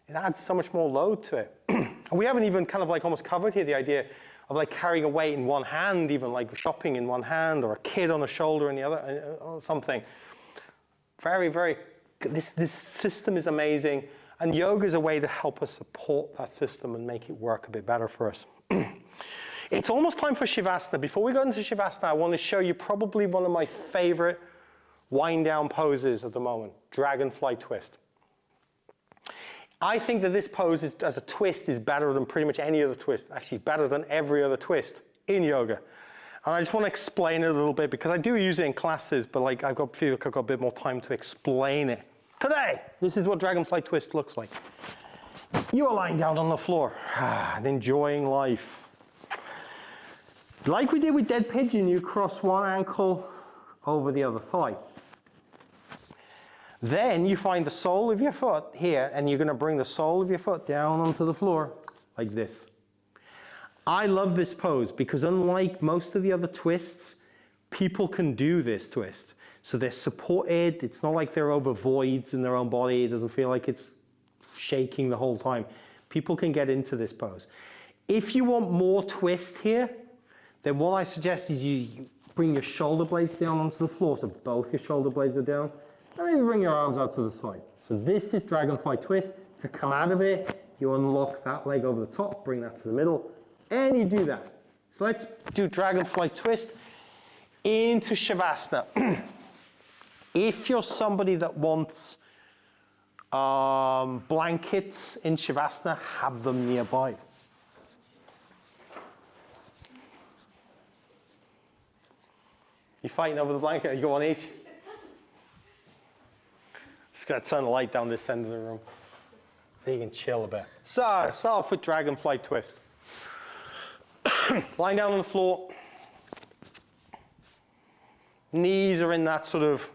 it adds so much more load to it. And we haven't even kind of like almost covered here the idea of like carrying a weight in one hand, even like shopping in one hand, or a kid on a shoulder in the other, or something. Very, very, this system is amazing, and yoga is a way to help us support that system and make it work a bit better for us. It's almost time for Shavasana. Before we go into Shavasana, I want to show you probably one of my favorite wind down poses at the moment, dragonfly twist. I think that this pose as a twist is better than pretty much any other twist. Actually, better than every other twist in yoga. And I just want to explain it a little bit because I do use it in classes, but like I feel like I've got a bit more time to explain it. Today, this is what dragonfly twist looks like. You are lying down on the floor and enjoying life. Like we did with dead pigeon, you cross one ankle over the other thigh. Then you find the sole of your foot here, and you're going to bring the sole of your foot down onto the floor like this. I love this pose because unlike most of the other twists, people can do this twist. So they're supported. It's not like they're over voids in their own body. It doesn't feel like it's shaking the whole time. People can get into this pose. If you want more twist here, then what I suggest is you bring your shoulder blades down onto the floor, so both your shoulder blades are down, and then you bring your arms out to the side. So this is dragonfly twist. To come out of it, you unlock that leg over the top, bring that to the middle, and you do that. So let's do dragonfly twist into Shavasana. If you're somebody that wants blankets in Shavasana, have them nearby. You fighting over the blanket? You go on each? Just got to turn the light down this end of the room so you can chill a bit. So, start off with dragonfly twist. Lying down on the floor. Knees are in that sort of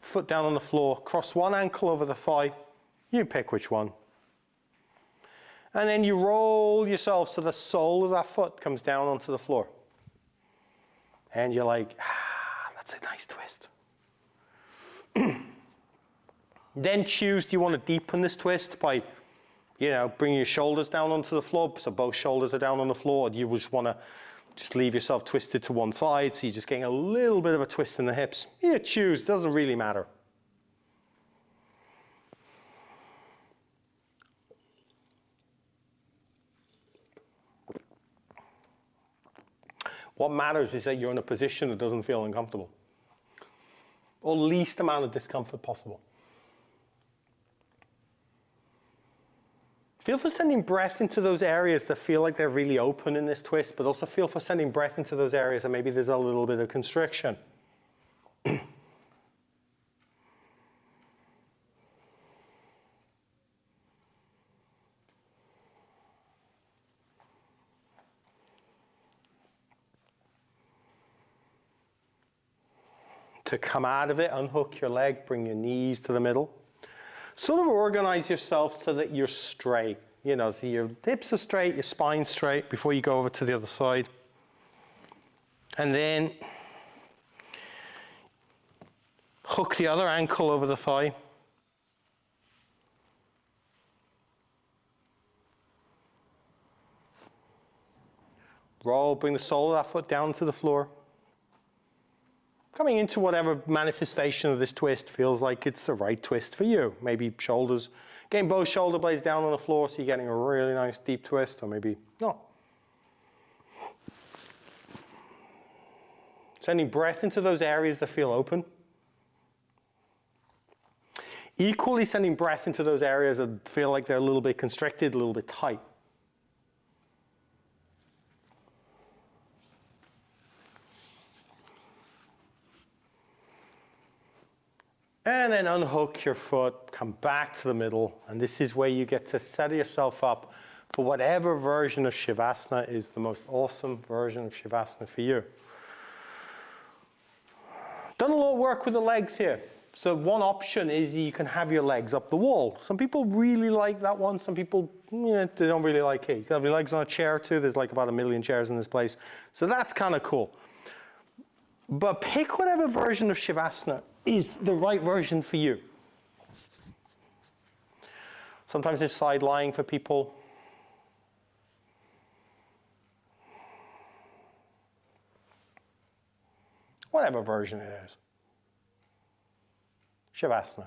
foot down on the floor. Cross one ankle over the thigh. You pick which one. And then you roll yourself so the sole of that foot comes down onto the floor. And you're like, that's a nice twist. Then choose, do you want to deepen this twist by, bringing your shoulders down onto the floor, so both shoulders are down on the floor, or do you just want to just leave yourself twisted to one side, so you're just getting a little bit of a twist in the hips? Yeah, choose, doesn't really matter. What matters is that you're in a position that doesn't feel uncomfortable, or least amount of discomfort possible. Feel for sending breath into those areas that feel like they're really open in this twist, but also feel for sending breath into those areas that maybe there's a little bit of constriction. To come out of it, unhook your leg, bring your knees to the middle. Sort of organize yourself so that you're straight. So your hips are straight, your spine's straight before you go over to the other side. And then hook the other ankle over the thigh. Roll, bring the sole of that foot down to the floor. Coming into whatever manifestation of this twist feels like it's the right twist for you. Maybe shoulders, getting both shoulder blades down on the floor so you're getting a really nice deep twist, or maybe not. Sending breath into those areas that feel open. Equally sending breath into those areas that feel like they're a little bit constricted, a little bit tight. And then unhook your foot, come back to the middle, and this is where you get to set yourself up for whatever version of Shavasana is the most awesome version of Shavasana for you. Done a lot of work with the legs here. So one option is you can have your legs up the wall. Some people really like that one. Some people, they don't really like it. You can have your legs on a chair too. There's like about 1 million chairs in this place. So that's kind of cool. But pick whatever version of Shavasana is the right version for you. Sometimes it's side lying for people. Whatever version it is. Shavasana.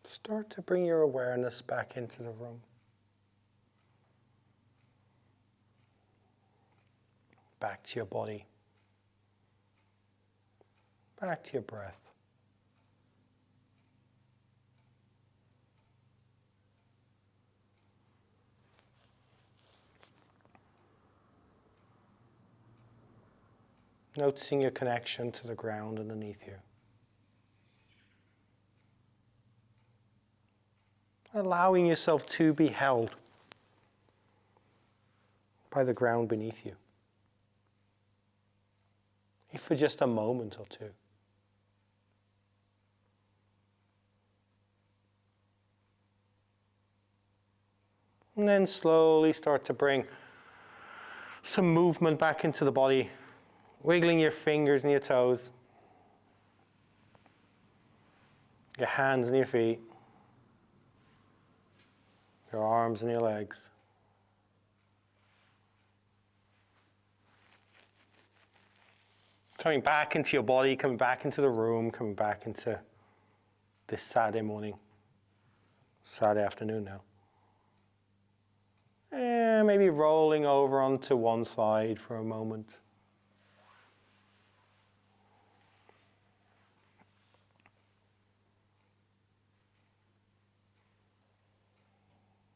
Start to bring your awareness back into the room. Back to your body. Back to your breath. Noticing your connection to the ground underneath you. Allowing yourself to be held by the ground beneath you, if for just a moment or two. And then slowly start to bring some movement back into the body, wiggling your fingers and your toes, your hands and your feet, your arms and your legs. Coming back into your body, coming back into the room, coming back into this Saturday morning, Saturday afternoon now. And maybe rolling over onto one side for a moment.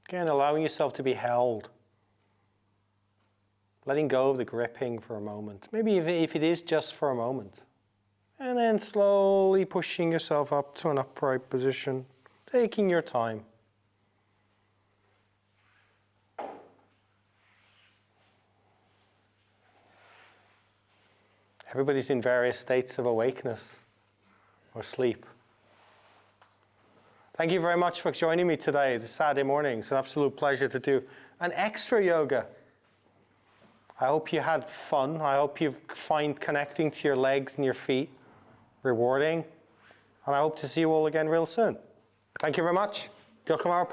Again, allowing yourself to be held. Letting go of the gripping for a moment. Maybe if it is just for a moment. And then slowly pushing yourself up to an upright position. Taking your time. Everybody's in various states of awakeness or sleep. Thank you very much for joining me today, this Saturday morning. It's an absolute pleasure to do an extra yoga. I hope you had fun. I hope you find connecting to your legs and your feet rewarding. And I hope to see you all again real soon. Thank you very much. Diolch yn fawr pawb.